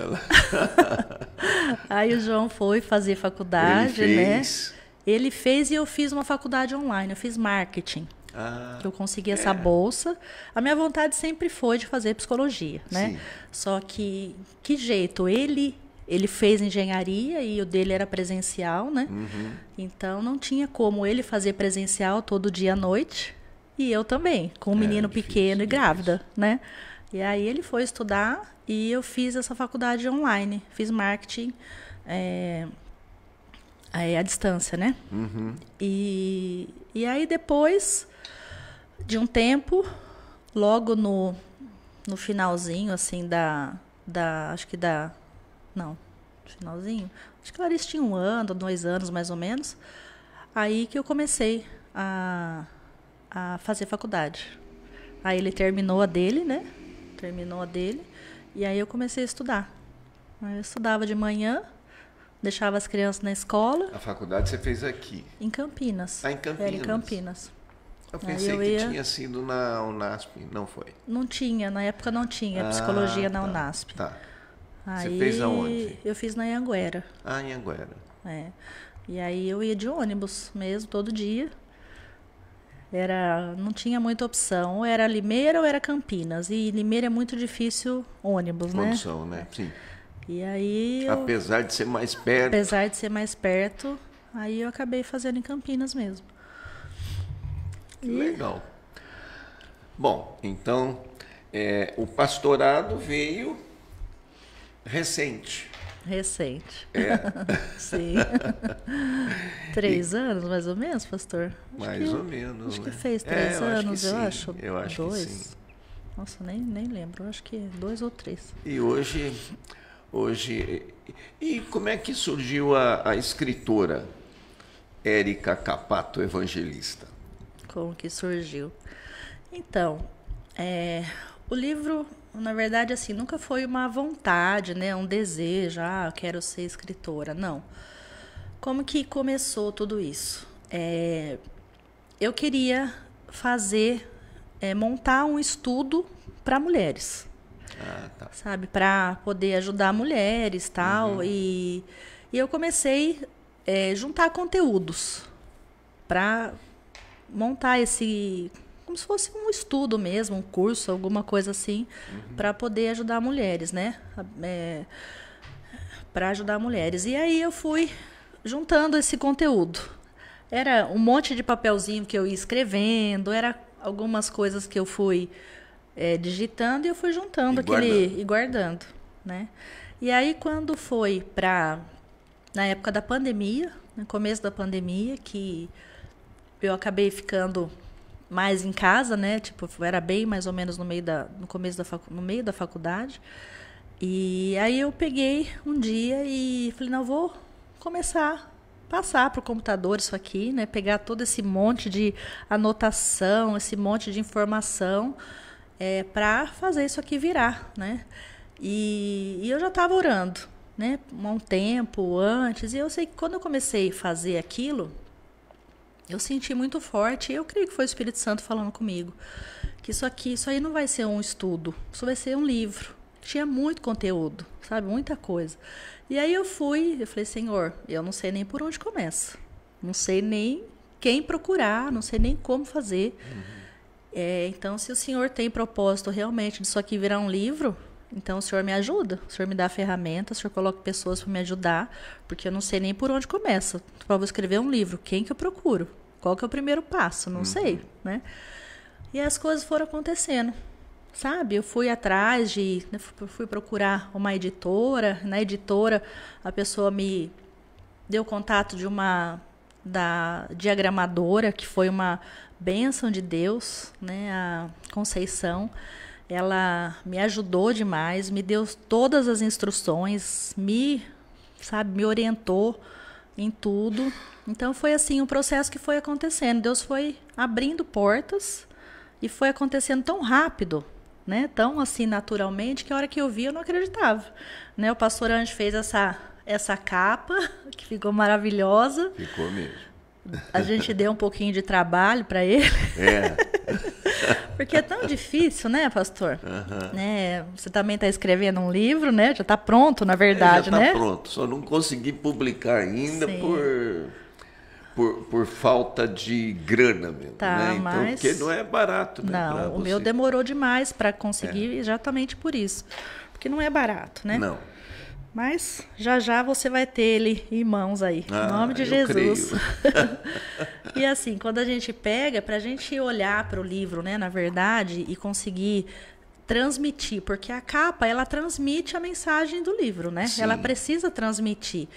Aí o João foi fazer faculdade, né? Ele fez e eu fiz uma faculdade online, eu fiz marketing. Que eu consegui essa bolsa. A minha vontade sempre foi de fazer psicologia, né? Sim. Só que jeito? Ele fez engenharia e o dele era presencial, né? Uhum. Então, não tinha como ele fazer presencial todo dia à noite. E eu também, com um menino pequeno e grávida, né? E aí ele foi estudar e eu fiz essa faculdade online. Fiz marketing à distância, né? Uhum. E aí depois de um tempo, logo no finalzinho, assim, finalzinho. Acho que a Larissa tinha 1 ano, 2 anos, mais ou menos. Aí que eu comecei a fazer faculdade. Aí ele terminou a dele, né? E aí eu comecei a estudar. Aí eu estudava de manhã, deixava as crianças na escola. A faculdade você fez aqui? Em Campinas. Em Campinas? Era em Campinas. Eu pensei que tinha sido na Unasp, não foi? Não tinha, na época não tinha psicologia na Unasp. Tá. Aí, você fez aonde? Eu fiz na Anhanguera. Em Anhanguera. E aí eu ia de ônibus mesmo, todo dia. Não tinha muita opção. Ou era Limeira ou era Campinas. E Limeira é muito difícil ônibus, Condição, né? Sim. E aí apesar de ser mais perto. Aí eu acabei fazendo em Campinas mesmo. Legal. Bom, então, o pastorado veio recente. Sim. 3 anos, mais ou menos, pastor? Mais ou menos. Acho que fez 3 anos, eu acho. Eu acho 2. que sim. Nossa, nem lembro. Acho que 2 ou 3. E hoje... E como é que surgiu a escritora Érica Capato Evangelista? Como que surgiu? Então, o livro... Na verdade, assim, nunca foi uma vontade, né? Um desejo, eu quero ser escritora. Não. Como que começou tudo isso? Eu queria montar um estudo para mulheres. Tá. Sabe? Para poder ajudar mulheres e tal. Uhum. E eu comecei a juntar conteúdos para montar como se fosse um estudo mesmo, um curso, alguma coisa assim, para poder ajudar mulheres, né? Para ajudar mulheres. E aí eu fui juntando esse conteúdo. Era um monte de papelzinho que eu ia escrevendo, era algumas coisas que eu fui digitando, e eu fui juntando e guardando, né? E aí, quando foi na época da pandemia, no começo da pandemia, que eu acabei ficando mais em casa, né? Tipo, era bem mais ou menos no meio da faculdade. E aí eu peguei um dia e falei, não, vou começar a passar para o computador isso aqui, né? Pegar todo esse monte de anotação, esse monte de informação, para fazer isso aqui virar, né? E eu já estava orando, né? Há um tempo antes, e eu sei que quando eu comecei a fazer aquilo, eu senti muito forte, e eu creio que foi o Espírito Santo falando comigo, que isso aí não vai ser um estudo, isso vai ser um livro. Tinha muito conteúdo, sabe? Muita coisa. E aí eu falei, Senhor, eu não sei nem por onde começa. Não sei nem quem procurar, não sei nem como fazer. Então, se o Senhor tem propósito realmente disso aqui virar um livro, então o Senhor me ajuda. O Senhor me dá ferramentas, o Senhor coloca pessoas para me ajudar, porque eu não sei nem por onde começa. Para eu escrever um livro, quem que eu procuro? Qual que é o primeiro passo? Não sei, né? E as coisas foram acontecendo. Sabe, eu fui atrás fui procurar uma editora. Na editora, a pessoa me deu contato da diagramadora, que foi uma bênção de Deus, né, a Conceição. Ela me ajudou demais, me deu todas as instruções, me orientou em tudo. Então, foi assim, um processo que foi acontecendo. Deus foi abrindo portas e foi acontecendo tão rápido, né? Tão assim naturalmente, que a hora que eu vi eu não acreditava, né? O pastor Anjo fez essa capa que ficou maravilhosa. Ficou mesmo. A gente deu um pouquinho de trabalho para ele. Porque é tão difícil, né, pastor? Né? Você também está escrevendo um livro, né? Já está pronto, na verdade, já né? Já está pronto, só não consegui publicar ainda por falta de grana mesmo, né? Então, mas... porque não é barato, né? Não, o meu demorou demais para conseguir, exatamente por isso. Porque não é barato, né? Não. Mas já você vai ter ele em mãos aí, em nome de Jesus. E assim, quando a gente pega, para a gente olhar para o livro, né, na verdade, e conseguir transmitir, porque a capa, ela transmite a mensagem do livro, né? Sim. Ela precisa transmitir.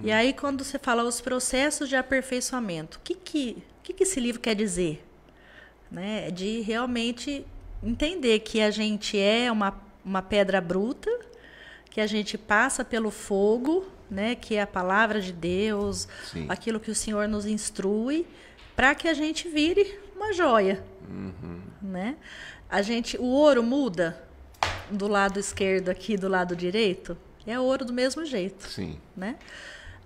E aí, quando você fala os processos de aperfeiçoamento, o que esse livro quer dizer? Né? De realmente entender que a gente é uma pedra bruta, que a gente passa pelo fogo, né? Que é a palavra de Deus, sim, aquilo que o Senhor nos instrui, para que a gente vire uma joia, né? O ouro muda do lado esquerdo aqui, do lado direito, é ouro do mesmo jeito. Sim. Né?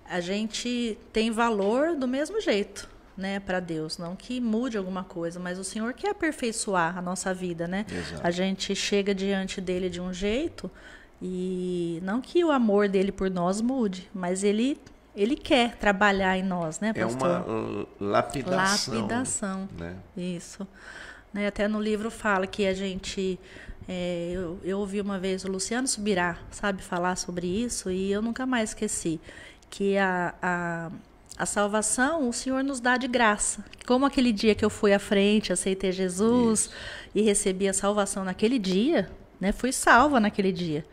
A gente tem valor do mesmo jeito, né, para Deus. Não que mude alguma coisa, mas o Senhor quer aperfeiçoar a nossa vida, né? Exato. A gente chega diante dele de um jeito, e não que o amor dele por nós mude, mas ele quer trabalhar em nós, né, pastor? É uma lapidação. Lapidação, né? Isso. Né, até no livro fala que a gente... eu ouvi uma vez o Luciano Subirá, sabe, falar sobre isso, e eu nunca mais esqueci. Que a salvação o Senhor nos dá de graça. Como aquele dia que eu fui à frente, aceitei Jesus, isso, e recebi a salvação naquele dia, né, fui salva naquele dia,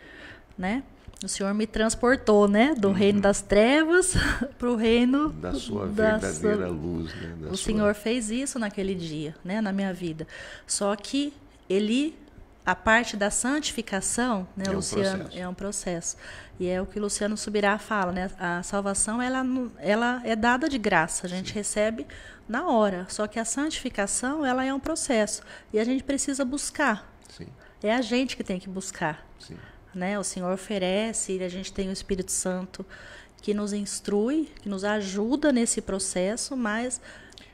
né? O Senhor me transportou, né, do reino das trevas para o reino da sua verdadeira luz, né? O Senhor fez isso naquele dia, né, na minha vida. Só que a parte da santificação, né, Luciano, é um processo. E é o que o Luciano Subirá fala, né? A salvação ela é dada de graça, a gente, sim, recebe na hora. Só que a santificação, ela é um processo e a gente precisa buscar. Sim. É a gente que tem que buscar. Sim. Né? O Senhor oferece, e a gente tem o Espírito Santo que nos instrui, que nos ajuda nesse processo, mas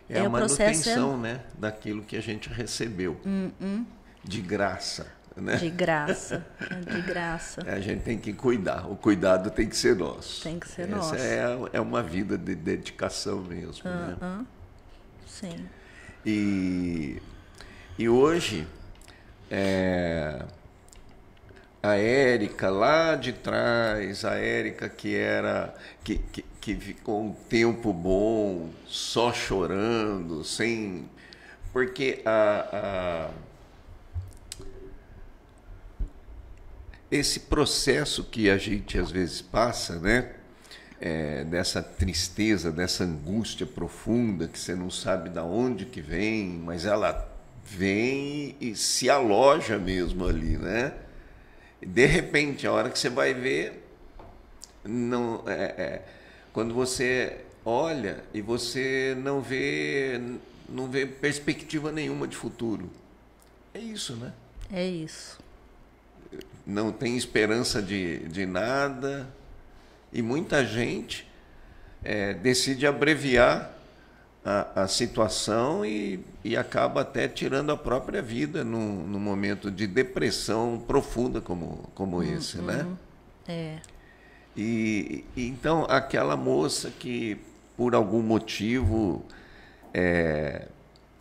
é a manutenção, né, daquilo que a gente recebeu de graça, né? De graça, de graça. A gente tem que cuidar, o cuidado tem que ser nosso. Tem que ser nosso. Essa é uma vida de dedicação mesmo, né? Sim. E hoje a Érica lá de trás, a Érica que ficou um tempo bom só chorando, sem... Porque esse processo que a gente às vezes passa, né? Dessa tristeza, dessa angústia profunda que você não sabe de onde que vem, mas ela vem e se aloja mesmo ali, né? De repente, a hora que você vai ver, não, quando você olha e você não vê perspectiva nenhuma de futuro. É isso, né? É isso. Não tem esperança de nada. E muita gente decide abreviar a situação e acaba até tirando a própria vida num momento de depressão profunda como esse, né? E então aquela moça que por algum motivo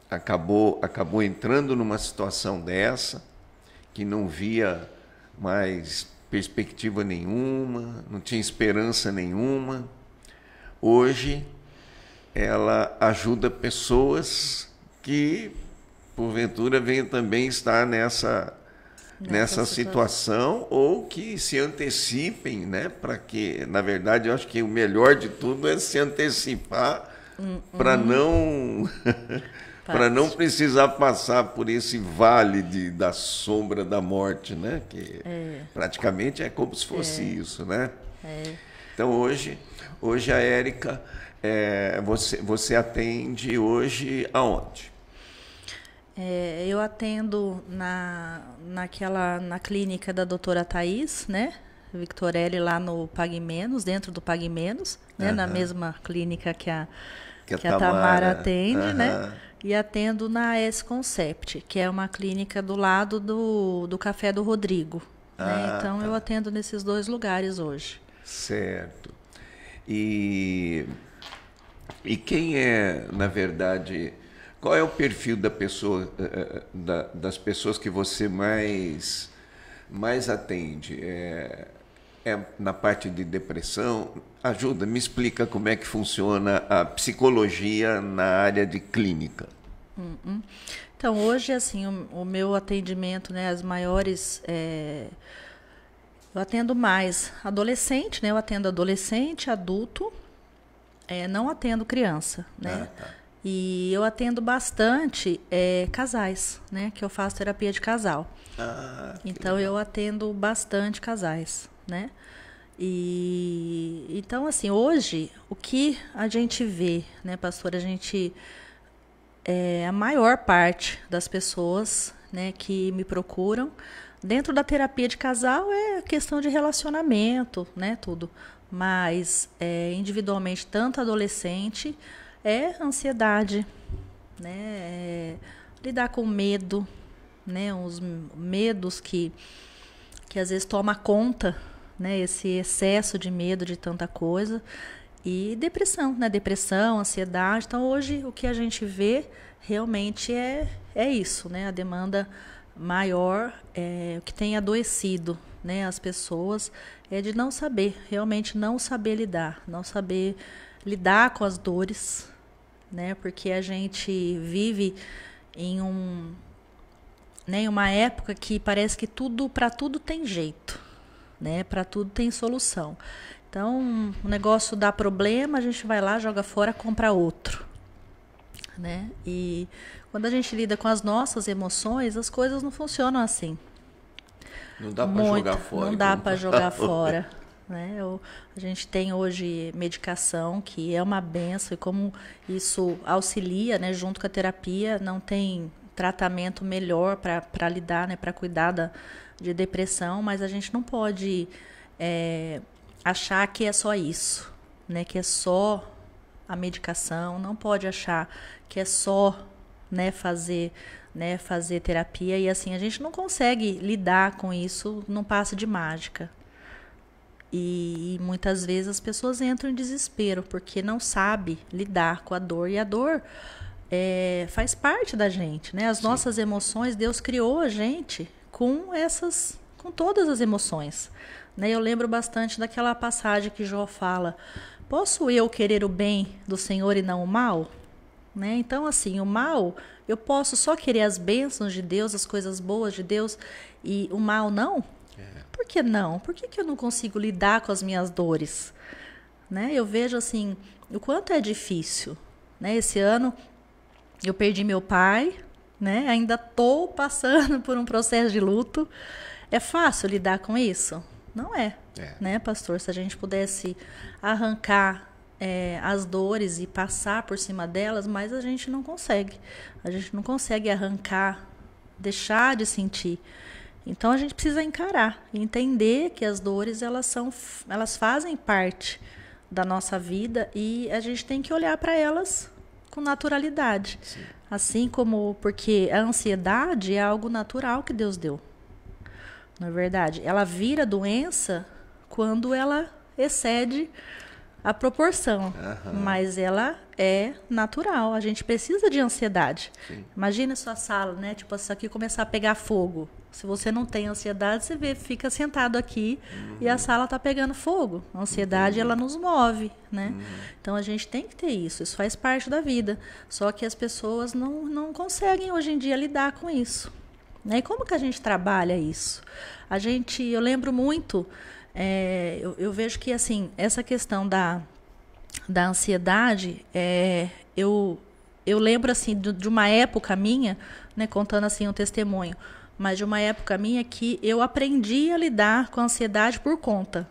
acabou entrando numa situação dessa, que não via mais perspectiva nenhuma, não tinha esperança nenhuma. Hoje ela ajuda pessoas que porventura venham também estar nessa situação, ou que se antecipem, né? Para que, na verdade, eu acho que o melhor de tudo é se antecipar para não para não precisar passar por esse vale da sombra da morte, né? Que praticamente é como se fosse isso, né? Então hoje a Érica, você atende hoje aonde? Eu atendo na clínica da doutora Thaís, né? Victorelli, lá no Pague Menos, dentro do Pague Menos, né? Na mesma clínica que a Tamara atende, né? E atendo na S-Concept, que é uma clínica do lado do Café do Rodrigo. Né? Então, eu atendo nesses 2 lugares hoje. Certo. E quem na verdade, qual é o perfil da pessoa, das pessoas que você mais atende? Na parte de depressão? Ajuda, me explica como é que funciona a psicologia na área de clínica. Então, hoje, assim, o meu atendimento, né, as maiores... eu atendo mais adolescente, né? Eu atendo adolescente, adulto, não atendo criança, né? E eu atendo bastante casais, né? Que eu faço terapia de casal. Então, eu atendo bastante casais, né? E então, assim, hoje, o que a gente vê, né, pastora, a maior parte das pessoas, né, que me procuram dentro da terapia de casal é questão de relacionamento, né, tudo. Mas individualmente, tanto adolescente, ansiedade, né, lidar com medo, né, os medos que às vezes toma conta, né, esse excesso de medo de tanta coisa, e depressão, né, depressão, ansiedade. Então, hoje, o que a gente vê realmente é isso, né, a demanda maior, o que tem adoecido, né, as pessoas, de não saber, realmente não saber lidar com as dores, né, porque a gente vive em uma época que parece que para tudo tem jeito, né? Para tudo tem solução. Então, o negócio dá problema, a gente vai lá, joga fora, compra outro, né? E quando a gente lida com as nossas emoções, as coisas não funcionam assim. Não dá para jogar fora. Não dá para jogar fora, né? A gente tem hoje medicação, que é uma benção, e como isso auxilia, né, junto com a terapia, não tem tratamento melhor para lidar, né, para cuidar de depressão, mas a gente não pode achar que é só isso, né, que é só a medicação, não pode achar que é só, né, fazer terapia, e assim, a gente não consegue lidar com isso num passe de mágica. E muitas vezes as pessoas entram em desespero, porque não sabe lidar com a dor, e a dor faz parte da gente, né? As nossas emoções, Deus criou a gente com todas as emoções, né? Eu lembro bastante daquela passagem que Jó fala: posso eu querer o bem do Senhor e não o mal? Né? Então, assim, o mal, eu posso só querer as bênçãos de Deus, as coisas boas de Deus, e o mal não? Por que não? Por que eu não consigo lidar com as minhas dores? Né? Eu vejo assim, o quanto é difícil. Né? Esse ano eu perdi meu pai, né? Ainda estou passando por um processo de luto. É fácil lidar com isso? Não é, né, pastor? Se a gente pudesse arrancar as dores e passar por cima delas, mas a gente não consegue. A gente não consegue arrancar, deixar de sentir. Então a gente precisa encarar, entender que as dores elas fazem parte da nossa vida e a gente tem que olhar para elas com naturalidade. Sim. Assim como, porque a ansiedade é algo natural que Deus deu. Não é verdade? Ela vira doença quando ela excede a proporção, mas ela é natural. A gente precisa de ansiedade. Sim. Imagina a sua sala, né? Tipo, isso aqui começar a pegar fogo. Se você não tem ansiedade, você fica sentado aqui e a sala está pegando fogo. A ansiedade, ela nos move, né? Então, a gente tem que ter isso. Isso faz parte da vida. Só que as pessoas não conseguem, hoje em dia, lidar com isso. Né? E como que a gente trabalha isso? Eu lembro muito, eu vejo que, assim, essa questão da ansiedade, eu lembro, assim, de uma época minha, né, contando, assim, um testemunho, mas de uma época minha que eu aprendi a lidar com a ansiedade por conta.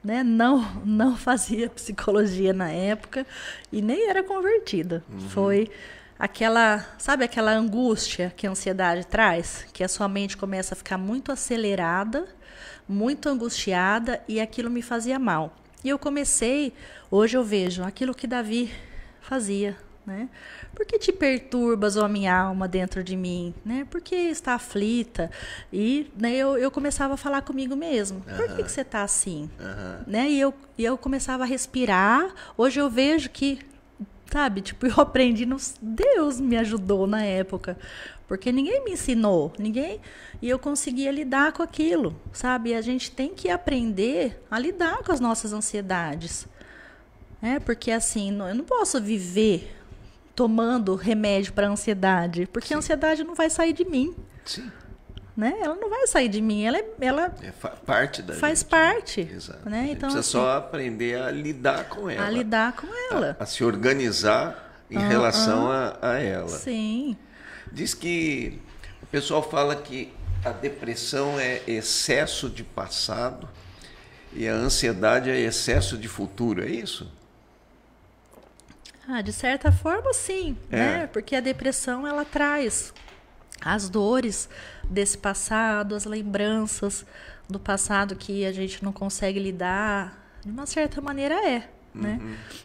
Né? Não fazia psicologia na época e nem era convertida. Foi sabe aquela angústia que a ansiedade traz? Que a sua mente começa a ficar muito acelerada, muito angustiada e aquilo me fazia mal. E eu comecei, hoje eu vejo aquilo que Davi fazia. Né? Por que te perturbas, ó minha alma, dentro de mim? Né? Por que está aflita? E, né, eu começava a falar comigo mesmo. Por que você está assim? Né? E eu começava a respirar. Hoje eu vejo que, sabe, tipo, eu aprendi, Deus me ajudou na época. Porque ninguém me ensinou, e eu conseguia lidar com aquilo, sabe? E a gente tem que aprender a lidar com as nossas ansiedades. Né? Porque, assim, eu não posso viver tomando remédio para ansiedade, porque a ansiedade não vai sair de mim. Sim. Né? Ela não vai sair de mim, ela parte da faz gente, parte. Exato. Né? Então, precisa assim, só aprender a lidar com ela. A lidar com ela. A se organizar em relação a ela. Sim. Diz que o pessoal fala que a depressão é excesso de passado e a ansiedade é excesso de futuro, é isso? De certa forma, sim, né? Porque a depressão, ela traz as dores desse passado, as lembranças do passado que a gente não consegue lidar, de uma certa maneira né?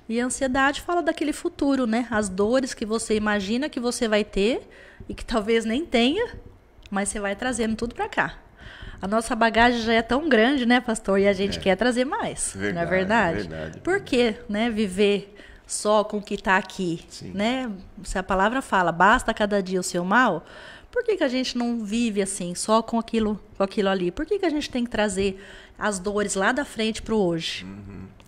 E a ansiedade fala daquele futuro, né? As dores que você imagina que você vai ter e que talvez nem tenha, mas você vai trazendo tudo para cá. A nossa bagagem já é tão grande, né, pastor? E a gente quer trazer mais, verdade, não é verdade? Verdade. Por que, né, viver só com o que está aqui? Né? Se a palavra fala, basta cada dia o seu mal, por que a gente não vive assim, só com aquilo ali? Por que a gente tem que trazer as dores lá da frente para o hoje?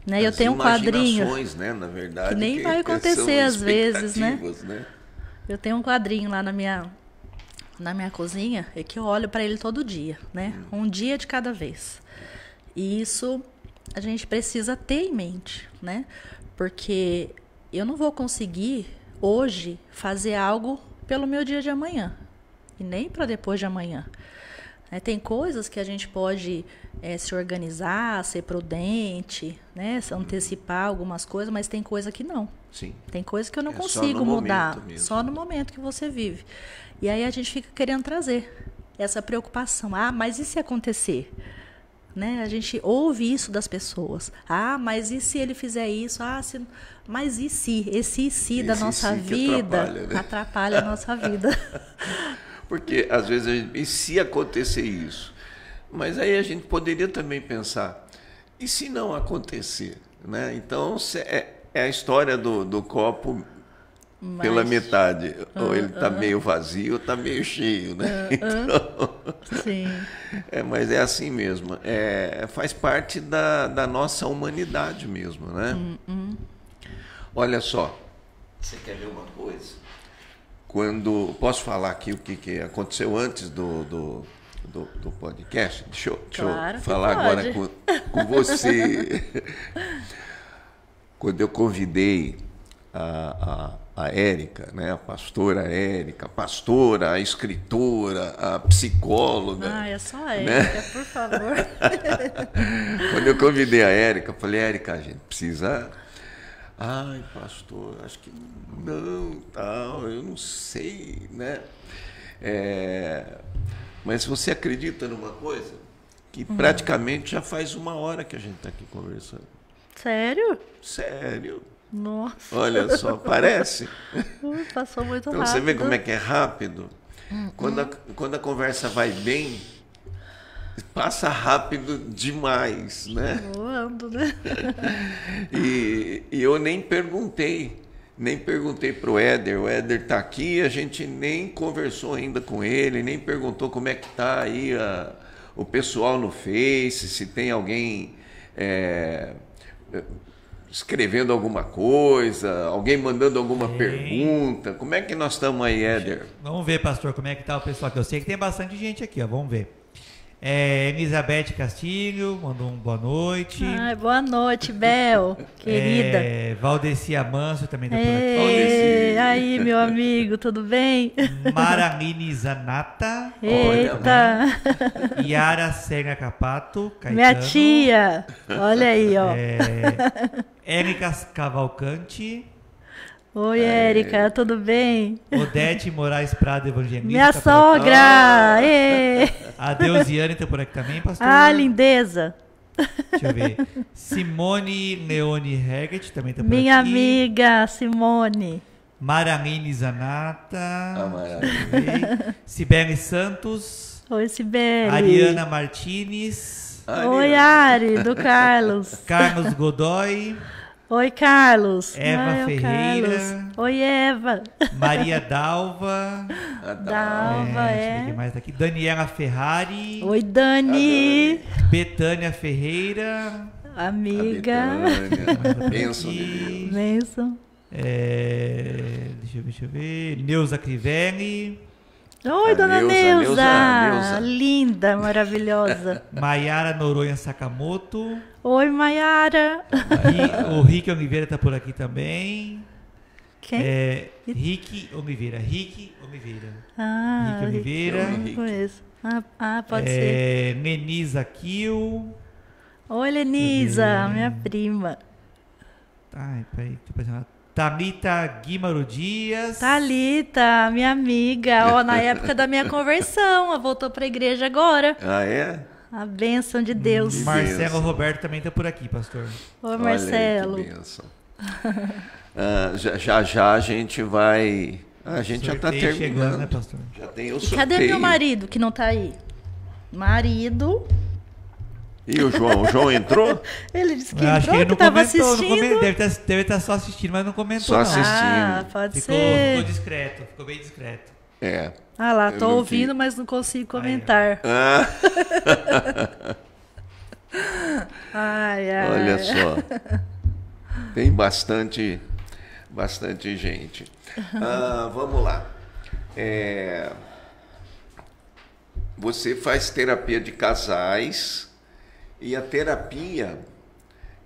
Né? Eu tenho um quadrinho, né, na verdade, que nem vai acontecer às vezes, né? Eu tenho um quadrinho lá na minha cozinha, e que eu olho para ele todo dia, né? Um dia de cada vez. E isso a gente precisa ter em mente, né? Porque eu não vou conseguir hoje fazer algo pelo meu dia de amanhã e nem para depois de amanhã. Tem coisas que a gente pode se organizar, ser prudente, né? Antecipar algumas coisas, mas tem coisa que não. Sim. Tem coisa que eu não consigo mudar, só no momento que você vive. E aí a gente fica querendo trazer essa preocupação. Mas e se acontecer? Né? A gente ouve isso das pessoas. Mas e se ele fizer isso? Mas e se? Esse e se da nossa vida atrapalha a nossa vida. Porque, às vezes, e se acontecer isso? Mas aí a gente poderia também pensar, e se não acontecer? Né? Então, é a história do copo pela metade. Ou ele está meio vazio ou está meio cheio. Né? Então, sim. Mas é assim mesmo. Faz parte da nossa humanidade mesmo. Né? Olha só, você quer ver uma coisa? Posso falar aqui o que aconteceu antes do do podcast? Deixa eu Claro que falar pode. agora com você. Quando eu convidei a Érica, né, a pastora Érica, a pastora, a escritora, a psicóloga. Ah, é só a né? Érica, por favor. Quando eu convidei a Érica, eu falei, Érica, a gente precisa... Ai, pastor, acho que não, tal, eu não sei, né? Mas você acredita numa coisa? Que praticamente já faz 1 hora que a gente está aqui conversando. Sério? Sério. Nossa. Olha só, parece. Passou muito Então rápido. você vê como é que é rápido? Quando a conversa vai bem, passa rápido demais, né? Voando, né? E eu nem perguntei para o Éder está aqui, a gente nem conversou ainda com ele, nem perguntou como é que está aí o pessoal no Face, se tem alguém escrevendo alguma coisa, alguém mandando alguma pergunta. Como é que nós estamos aí, Éder? Vamos ver, pastor, como é que tá o pessoal aqui. Eu sei que tem bastante gente aqui, ó. Vamos ver. Elizabeth Castilho mandou boa noite. Ai, boa noite, Bel, querida. Valdeci Amanso também tá por Ei, aqui. aí, meu amigo, tudo bem? Maranini Zanata. Eita, Yara Senga Capato. Caetano. minha tia, olha aí, ó. Érica Cavalcante. Oi, Érica, tudo bem? Odete Moraes Prado Evangelista. Minha tá por sogra! Ê. aqui. A Deusiane tá por aqui também, pastor. Ah, lindeza. Deixa eu ver. Simone Leone Heggett também tá por Minha aqui. amiga Simone. Maranini Zanata. Maravilha. Sibeli Santos. Oi, Sibeli. Ariana Martinez. Oi, Ari, do Carlos. Carlos Godoy. Oi, Carlos. Eva o Ferreira. Carlos. Oi, Eva. Maria Dalva. Dalva, Deixa eu ver quem mais tá aqui. Daniela Ferrari. Oi, Dani. Betânia Ferreira. Amiga. Bênção de Deus. Benção. Deixa eu ver. Neuza Crivelli. Oi, A dona Neuza. Neuza. Linda, maravilhosa. Maiara Noronha Sakamoto. Oi, Maiara. O Rick Oliveira tá por aqui também. Quem? Rick Oliveira. Ah, Rick Oliveira. eu não conheço. Pode ser. Nenisa Kiel. Oi, Lenisa, minha prima. Ai, peraí, tô pensando. Thalita Guimaro Dias. Thalita, minha amiga. Ó, na época da minha conversão, ela voltou pra igreja agora. Ah, é? A bênção de Deus. Marcelo bênção. Roberto também tá por aqui, pastor. Oi, Olha aí, Marcelo. que bênção. Já a gente vai... A gente já está Sorteio chegando, terminando. né, pastor? Já tem o E sorteio. cadê meu marido que não tá aí? Marido. E o João? O João entrou? Ele disse que Eu acho entrou, que ele que não tava comentou. assistindo. Deve estar só assistindo, mas não comentou. Só não. assistindo. Ah, pode Ficou ser. discreto, ficou bem discreto. É. Ah lá, Eu tô não ouvindo, vi. mas não consigo comentar. Ah, Ai, ai. olha só. Tem bastante gente. Vamos lá. Você faz terapia de casais e a terapia,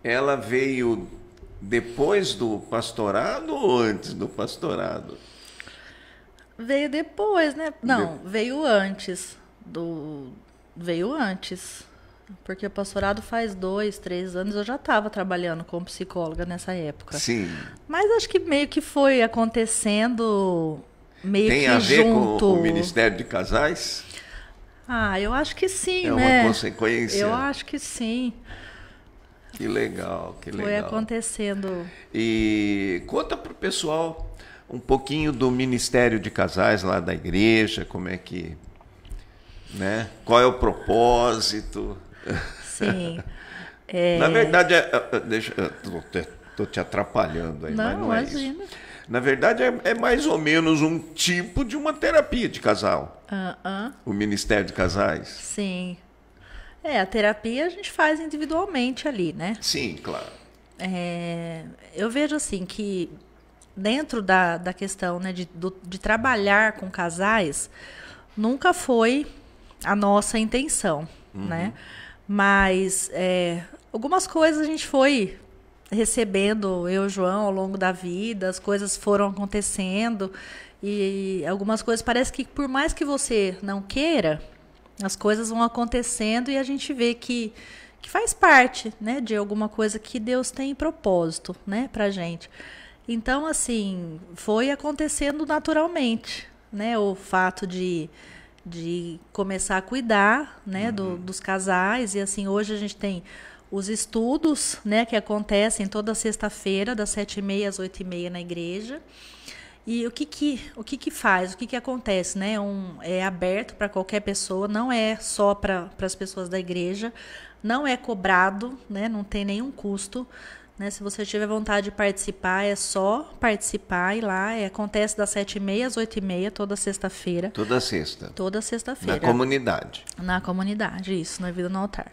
ela veio depois do pastorado ou antes do pastorado? Veio depois, né? Não, veio antes. Veio antes. Porque o pastorado faz 2, 3 anos, eu já estava trabalhando como psicóloga nessa época. Sim. Mas acho que meio que foi acontecendo meio Tem que a ver junto. com o Ministério de Casais? Ah, eu acho que sim, É né? uma consequência. Eu acho que sim. Que legal, que legal. Foi acontecendo. E conta para o pessoal um pouquinho do Ministério de Casais lá da igreja, como é que, né? Qual é o propósito? Sim. Na verdade, estou te atrapalhando aí, mas Não, não é imagina. isso. Na verdade, é mais ou menos um tipo de uma terapia de casal, o Ministério de Casais. Sim. A terapia a gente faz individualmente ali, né? Sim, claro. Eu vejo assim que dentro da questão, né, de trabalhar com casais, nunca foi a nossa intenção, né? Mas algumas coisas a gente foi recebendo, eu e o João, ao longo da vida, as coisas foram acontecendo e algumas coisas parece que por mais que você não queira, as coisas vão acontecendo e a gente vê que faz parte, né, de alguma coisa que Deus tem em propósito, né, pra gente. Então, assim, foi acontecendo naturalmente, né, o fato de começar a cuidar, né, dos casais. E assim, hoje a gente tem os estudos, né, que acontecem toda sexta-feira, das 7h30 às 8h30 na igreja. E o que faz, o que acontece, né? É aberto para qualquer pessoa, não é só para as pessoas da igreja, não é cobrado, né, não tem nenhum custo. Né, se você tiver vontade de participar, é só participar e lá. Acontece das 7h30 às 8h30, toda sexta-feira. Toda sexta? Toda sexta-feira. Na comunidade? Na comunidade, isso, na Vida no Altar.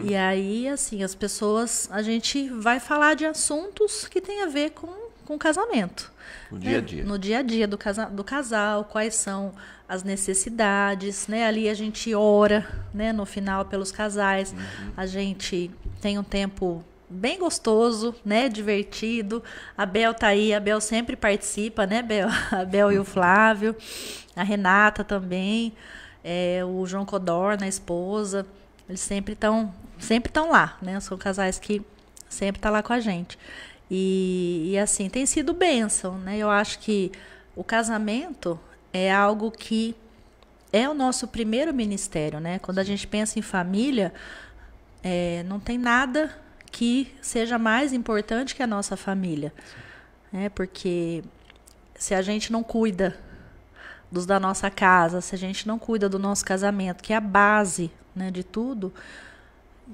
E aí, assim, as pessoas, a gente vai falar de assuntos que tem a ver com casamento. No dia a dia. No dia a dia do casal, quais são as necessidades, né? Ali a gente ora, né, no final pelos casais. A gente tem um tempo bem gostoso, né, divertido. A Bel tá aí, a Bel sempre participa, né, Bel? A Bel e o Flávio, a Renata também, o João Codorna, a esposa, eles sempre estão lá, né? São casais que sempre estão lá com a gente. E assim, tem sido bênção, né? Eu acho que o casamento é algo que é o nosso primeiro ministério, né? Quando a gente pensa em família, não tem nada que seja mais importante que a nossa família, né? Porque se a gente não cuida dos da nossa casa, se a gente não cuida do nosso casamento, que é a base, né, de tudo,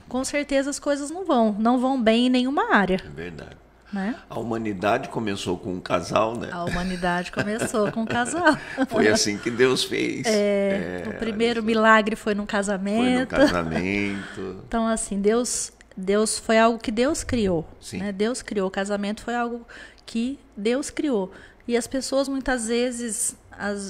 com certeza as coisas não vão bem em nenhuma área. É verdade. Né? A humanidade começou com um casal, né? A humanidade começou com um casal. Foi assim que Deus fez. O primeiro milagre foi num casamento. Foi no casamento. Então, assim, Deus foi algo que Deus criou. Sim. Né? Deus criou. O casamento foi algo que Deus criou. E as pessoas, muitas vezes,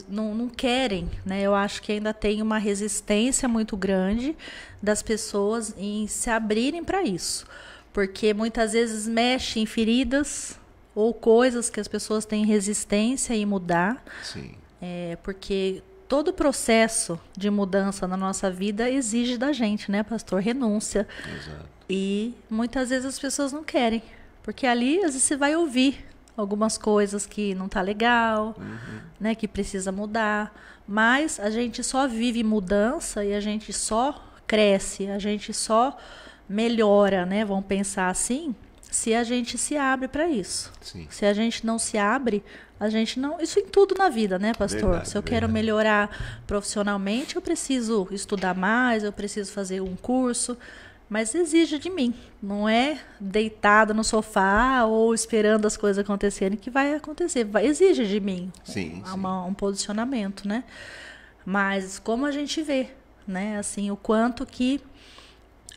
não querem, né? Eu acho que ainda tem uma resistência muito grande das pessoas em se abrirem para isso. Porque muitas vezes mexe em feridas ou coisas que as pessoas têm resistência em mudar. Sim. Porque todo processo de mudança na nossa vida exige da gente, né, pastor? Renúncia. Exato. E muitas vezes as pessoas não querem. Porque ali, às vezes, você vai ouvir algumas coisas que não tá legal, né, que precisa mudar. Mas a gente só vive mudança e a gente só cresce, a gente só melhora, né? Vamos pensar assim, se a gente se abre para isso. Sim. Se a gente não se abre, a gente não... Isso em tudo na vida, né, pastor? Verdade, se eu quero melhorar profissionalmente, eu preciso estudar mais, eu preciso fazer um curso, mas exige de mim. Não é deitado no sofá ou esperando as coisas acontecerem que vai acontecer. Exige de mim um posicionamento, né? Mas como a gente vê, né? Assim, o quanto que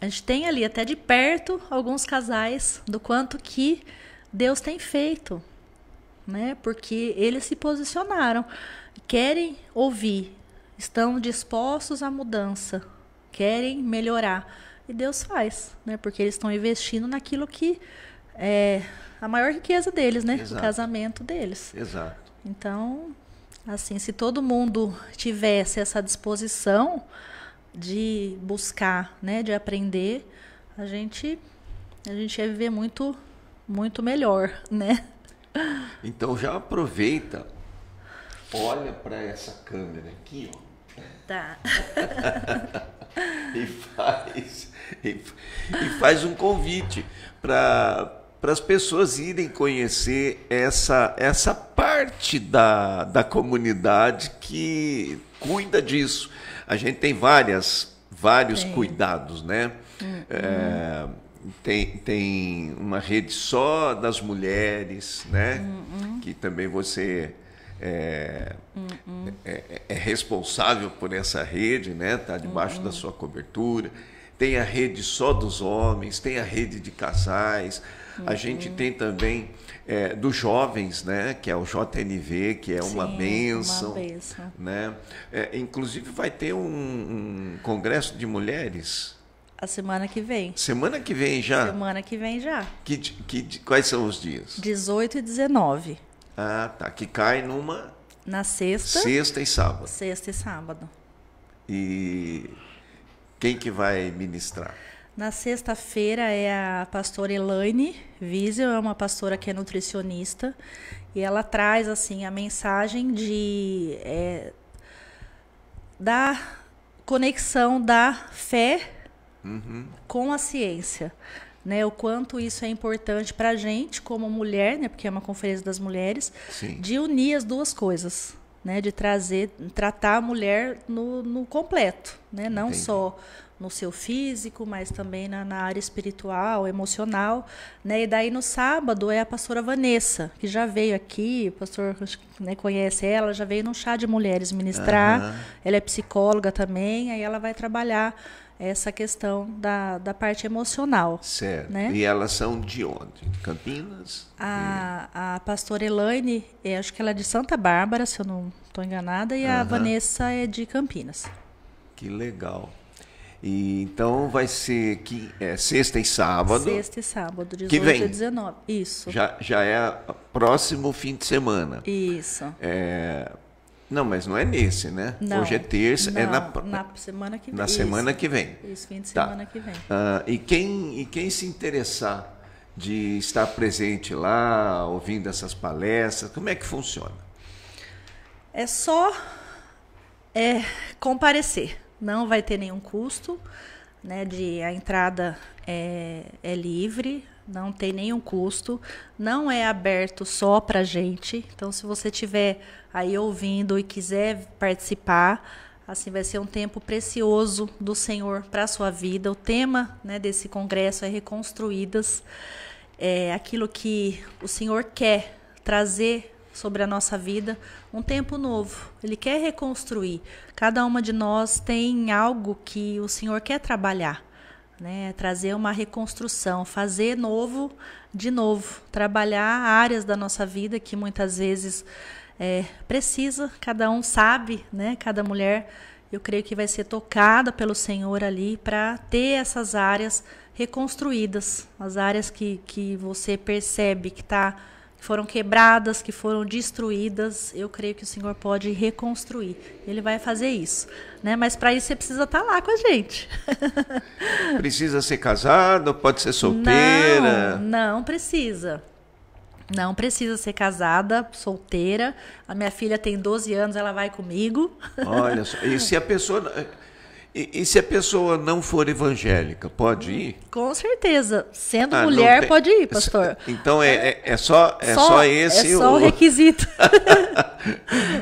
a gente tem ali até de perto alguns casais do quanto que Deus tem feito, né? Porque eles se posicionaram, querem ouvir, estão dispostos à mudança, querem melhorar. E Deus faz, né? Porque eles estão investindo naquilo que é a maior riqueza deles, né? Exato. O casamento deles. Exato. Então, assim, se todo mundo tivesse essa disposição de buscar, né, de aprender, a gente ia viver muito, muito melhor, né? Então já aproveita, olha para essa câmera aqui, ó. Tá. e faz um convite para as pessoas irem conhecer essa parte da comunidade que cuida disso. A gente tem vários cuidados, né? Tem uma rede só das mulheres, né? Que também você é responsável por essa rede, né? Está debaixo da sua cobertura. tem a rede só dos homens, tem a rede de casais, a gente tem também dos jovens, né, que é o JNV, que é uma bênção, né? Inclusive vai ter um congresso de mulheres. A semana que vem. Semana que vem já? Semana que vem já. Quais são os dias? 18 e 19. Ah, tá. Que cai na sexta. Sexta e sábado. Sexta e sábado. E quem que vai ministrar? Na sexta-feira é a pastora Elaine Wiesel, é uma pastora que é nutricionista, e ela traz assim a mensagem da conexão da fé com a ciência, né? O quanto isso é importante para a gente como mulher, né? Porque é uma conferência das mulheres, Sim. de unir as duas coisas, né? De tratar a mulher no completo, né? Não Entendi. Só no seu físico, mas também na área espiritual, emocional, né? E daí no sábado é a pastora Vanessa, que já veio aqui, o pastor, né, conhece ela, já veio num chá de mulheres ministrar, ela é psicóloga também, aí ela vai trabalhar essa questão da parte emocional. Certo. Né? E elas são de onde? De Campinas? A pastora Elaine, acho que ela é de Santa Bárbara, se eu não estou enganada, e a Vanessa é de Campinas. Que legal. E então vai ser sexta e sábado. Sexta e sábado, 18 que vem. e 19. Isso. Já é próximo fim de semana. Isso. Não, mas não é nesse, né? Não, hoje é terça, não, é na semana que vem. Na semana que vem. Isso, fim de Tá. semana que vem. E quem se interessar de estar presente lá, ouvindo essas palestras, como é que funciona? É só comparecer. Não vai ter nenhum custo, né? A entrada é livre, não tem nenhum custo, não é aberto só para gente. Então, se você estiver aí ouvindo e quiser participar, assim vai ser um tempo precioso do Senhor para a sua vida. O tema, né, desse congresso é Reconstruídas, aquilo que o Senhor quer trazer sobre a nossa vida, um tempo novo. Ele quer reconstruir. Cada uma de nós tem algo que o Senhor quer trabalhar, né? Trazer uma reconstrução, fazer novo de novo, trabalhar áreas da nossa vida que muitas vezes precisa, cada um sabe, né? Cada mulher, eu creio que vai ser tocada pelo Senhor ali para ter essas áreas reconstruídas, as áreas que você percebe que foram quebradas, que foram destruídas. Eu creio que o Senhor pode reconstruir. Ele vai fazer isso, né? Mas para isso você precisa estar lá com a gente. Precisa ser casado? Pode ser solteira? Não precisa. Não precisa ser casada, solteira. A minha filha tem 12 anos, ela vai comigo. Olha só. E se a pessoa não for evangélica, pode ir? Com certeza. Sendo mulher, pode ir, pastor. Então é só esse... É só o requisito.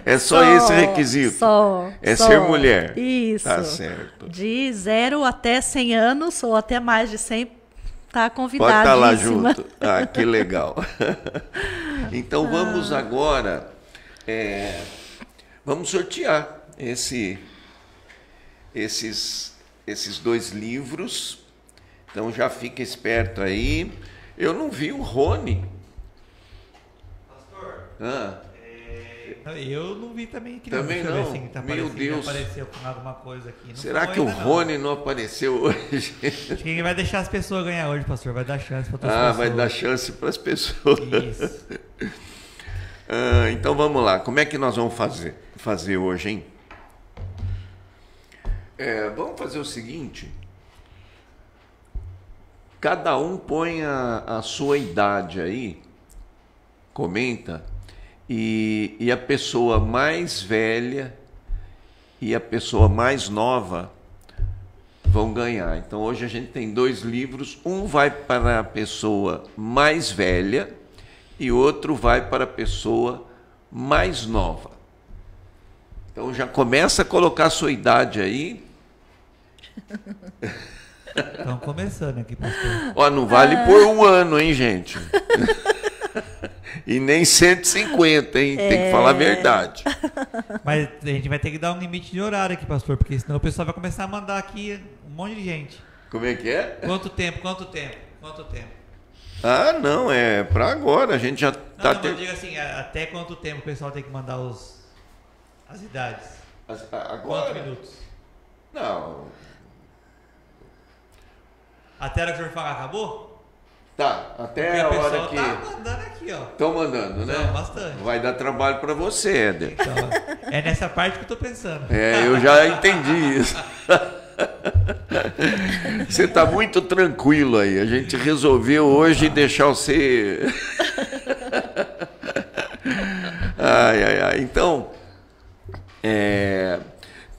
É só esse requisito? Só. Ser mulher. Isso. Tá certo. De 0 até 100 anos, ou até mais de 100, tá convidadíssima. Pode estar lá junto. Ah, que legal. Então vamos agora... vamos sortear esses 2 livros. Então já fica esperto aí. Eu não vi o Rony. Pastor, eu não vi também aqui. Também Deixa eu ver não. assim, tá Meu Deus. Apareceu com alguma coisa aqui. Não Será foi que o ainda, Rony não apareceu hoje? Acho que quem vai deixar as pessoas ganhar hoje, pastor? Vai dar chance para outras pessoas. Vai dar chance para as pessoas. Isso. Então vamos lá. Como é que nós vamos fazer hoje, hein? Vamos fazer o seguinte. Cada um põe a sua idade aí, comenta, e a pessoa mais velha e a pessoa mais nova vão ganhar. Então hoje a gente tem 2 livros, um vai para a pessoa mais velha e outro vai para a pessoa mais nova. Então já começa a colocar a sua idade aí. Estão começando aqui, pastor. Ó, não vale por 1 ano, hein, gente? E nem 150, hein? Tem que falar a verdade. Mas a gente vai ter que dar um limite de horário aqui, pastor, porque senão o pessoal vai começar a mandar aqui um monte de gente. Como é que é? Quanto tempo? Quanto tempo? Quanto tempo? Ah, não, é para agora. A gente já tá. Não, eu digo assim, até quanto tempo o pessoal tem que mandar as idades? Agora? Quantos minutos? Não. Até a hora que o senhor falar, acabou? Tá, até Porque a o hora pessoal que. tá mandando aqui, ó. Estão mandando, né? Não, bastante. Vai dar trabalho para você, Éder. Então, é nessa parte que eu tô pensando. É, eu já entendi isso. Você está muito tranquilo aí. A gente resolveu hoje deixar você. Ai. Então,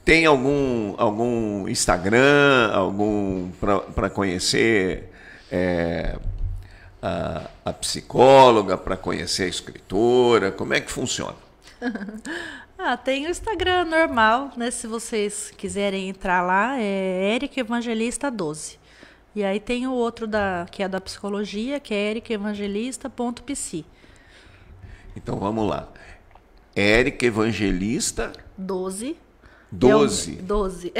tem algum Instagram, algum para conhecer a psicóloga, para conhecer a escritora? Como é que funciona? Tem o Instagram normal, né? Se vocês quiserem entrar lá, é Érica Evangelista 12. E aí tem o outro que é da psicologia, que é ericaevangelista.psi. Então vamos lá. Érica Evangelista 12. 12. 12.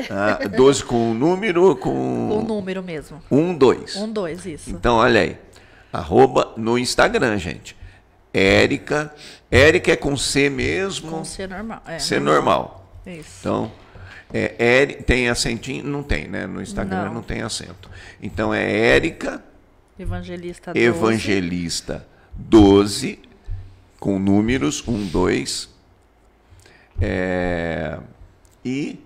12 com o número Com o número mesmo. 12. 12, isso. Então, olha aí. @, no Instagram, gente. Érica é com C mesmo. Com C normal. C normal. Isso. Então, tem acentinho? Não tem, né? No Instagram não tem acento. Então, é Érica Evangelista 12, com números 12. E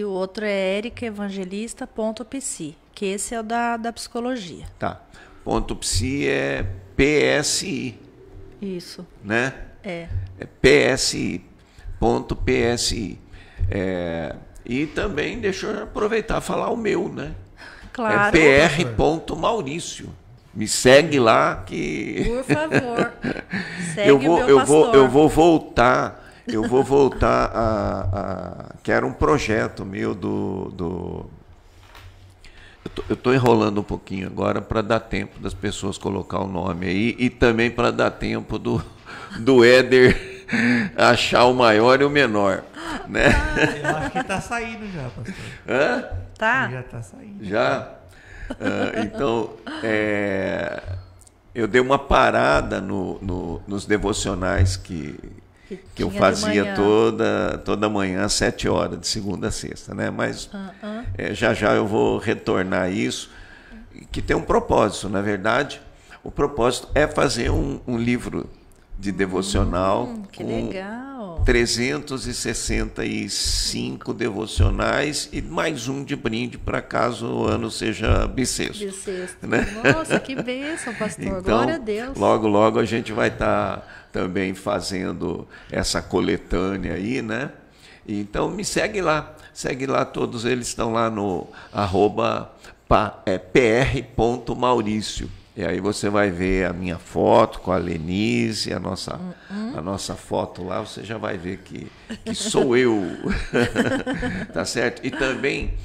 o outro é ericaevangelista.psi, que esse é o da psicologia. Tá. .psi é PSI. Isso. Né? É PSI. .psi. E também, deixa eu aproveitar e falar o meu, né? Claro. É pr.maurício. Me segue lá que... Por favor. Segue o meu pastor. Eu vou voltar que era um projeto meu eu estou enrolando um pouquinho agora para dar tempo das pessoas colocar o nome aí e também para dar tempo do Éder achar o maior e o menor, né? Eu acho que está saindo já, pastor. Hã? Tá. Já está saindo. Já? Então, eu dei uma parada nos devocionais que eu fazia toda manhã às 7 horas, de segunda a sexta, né? Mas já eu vou retornar a isso, que tem um propósito, na verdade. O propósito é fazer um livro de devocional que com legal. 365 devocionais e mais um de brinde para caso o ano seja bissexto. Né? Nossa, que bênção, pastor. Então, glória a Deus. Logo a gente vai estar também fazendo essa coletânea aí, né? Então me segue lá, todos eles estão lá no @pr.maurício. E aí você vai ver a minha foto com a Lenise, a nossa foto lá, você já vai ver que sou eu. Tá certo? E também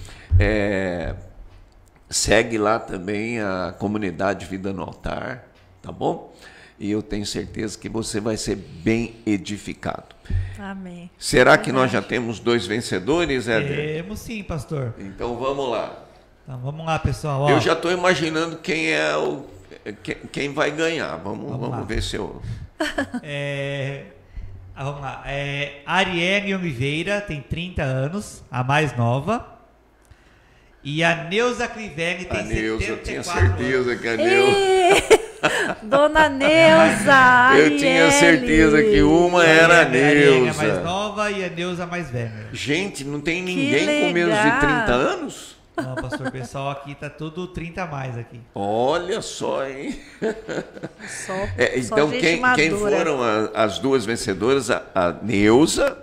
segue lá também a comunidade Vida no Altar, tá bom? E eu tenho certeza que você vai ser bem edificado. Amém. Será que nós já temos 2 vencedores, Éder? Temos sim, pastor. Então vamos lá. Então vamos lá, pessoal. Ó. Eu já estou imaginando quem vai ganhar. Vamos ver se eu... Vamos lá. Ariane Oliveira tem 30 anos, a mais nova. E a Neuza Clivelli tem 74 anos. Eu tinha certeza que a Neuza... Dona Neuza! Eu tinha certeza que uma era a Neuza. A mais nova e a Neuza mais velha. Gente, não tem ninguém com menos de 30 anos? Não, pastor, o pessoal aqui tá tudo 30 a mais aqui. Olha só, hein? Então, quem foram as 2 vencedoras? A Neuza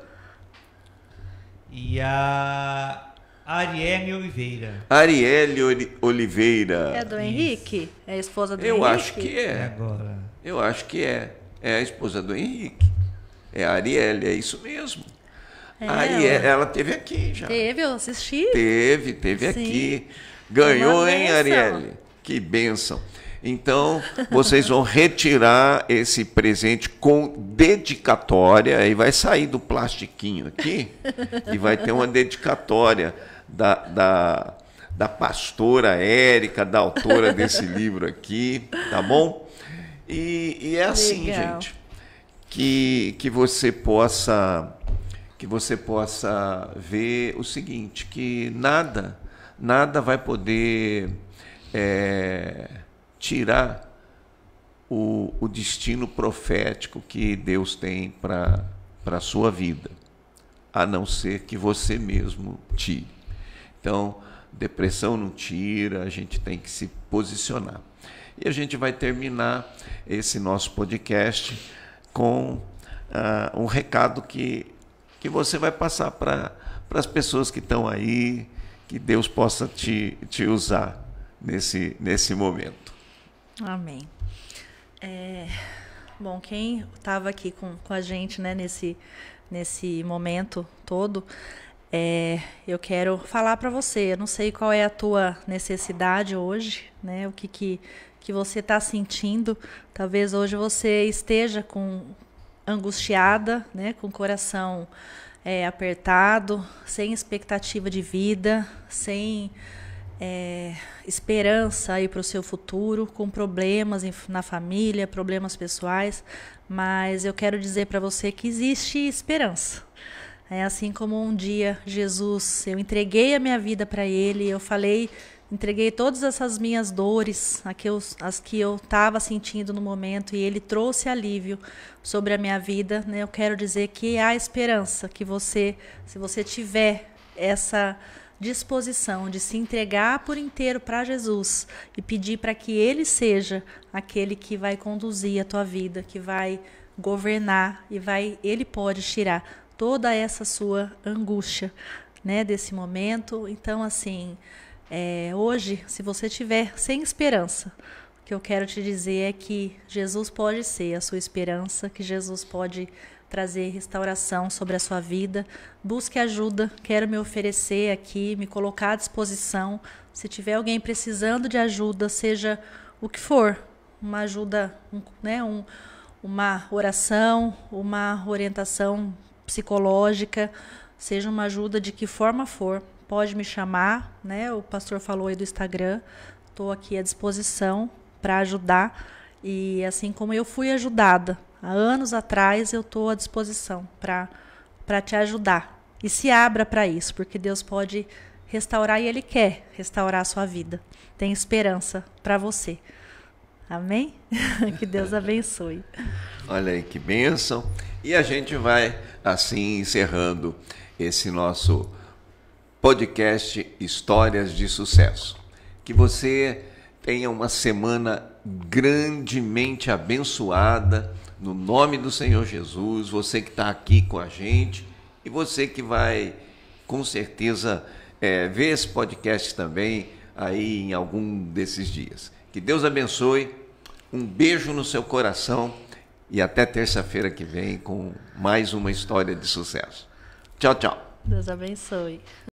e a Arielle Oliveira. Arielle Oliveira. É do Henrique? É a esposa do Henrique? Eu acho que é. Agora. Eu acho que é. É a esposa do Henrique. É a Arielle, é isso mesmo. Ela teve aqui já. Teve, eu assisti. Teve aqui. Ganhou, hein, Arielle? Que bênção. Então, vocês vão retirar esse presente com dedicatória, aí vai sair do plastiquinho aqui e vai ter uma dedicatória da da pastora Érica, da autora desse livro aqui, tá bom? E é assim, Legal. gente, que você possa ver o seguinte, que nada vai poder tirar o destino profético que Deus tem para a sua vida, a não ser que você mesmo tire. Então, depressão não tira, a gente tem que se posicionar. E a gente vai terminar esse nosso podcast com um recado que você vai passar para as pessoas que estão aí, que Deus possa te usar nesse momento. Amém. Bom, quem estava aqui com a gente, né, nesse momento todo, eu quero falar para você. Eu não sei qual é a tua necessidade hoje, né, o que você está sentindo. Talvez hoje você esteja angustiada, né, com o coração apertado, sem expectativa de vida, sem esperança aí para o seu futuro, com problemas na família, problemas pessoais, mas eu quero dizer para você que existe esperança. Assim como um dia Jesus, eu entreguei a minha vida para Ele, entreguei todas essas minhas dores, as que eu estava sentindo no momento, e Ele trouxe alívio sobre a minha vida, né? Eu quero dizer que há esperança, que se você tiver essa disposição de se entregar por inteiro para Jesus e pedir para que Ele seja aquele que vai conduzir a tua vida, que vai governar Ele pode tirar toda essa sua angústia, né, desse momento. Então, assim, hoje, se você estiver sem esperança, o que eu quero te dizer é que Jesus pode ser a sua esperança, que Jesus pode trazer restauração sobre a sua vida. Busque ajuda, quero me oferecer aqui, me colocar à disposição. Se tiver alguém precisando de ajuda, seja o que for, uma ajuda, uma oração, uma orientação psicológica, seja uma ajuda de que forma for, pode me chamar, né? O pastor falou aí do Instagram, estou aqui à disposição para ajudar, e assim como eu fui ajudada há anos atrás, eu estou à disposição para te ajudar. E se abra para isso, porque Deus pode restaurar e Ele quer restaurar a sua vida. Tem esperança para você. Amém? Que Deus abençoe. Olha aí que bênção. E a gente vai assim encerrando esse nosso podcast Histórias de Sucesso. Que você tenha uma semana grandemente abençoada, no nome do Senhor Jesus, você que está aqui com a gente e você que vai, com certeza, ver esse podcast também aí em algum desses dias. Que Deus abençoe, um beijo no seu coração e até terça-feira que vem com mais uma história de sucesso. Tchau, tchau. Deus abençoe.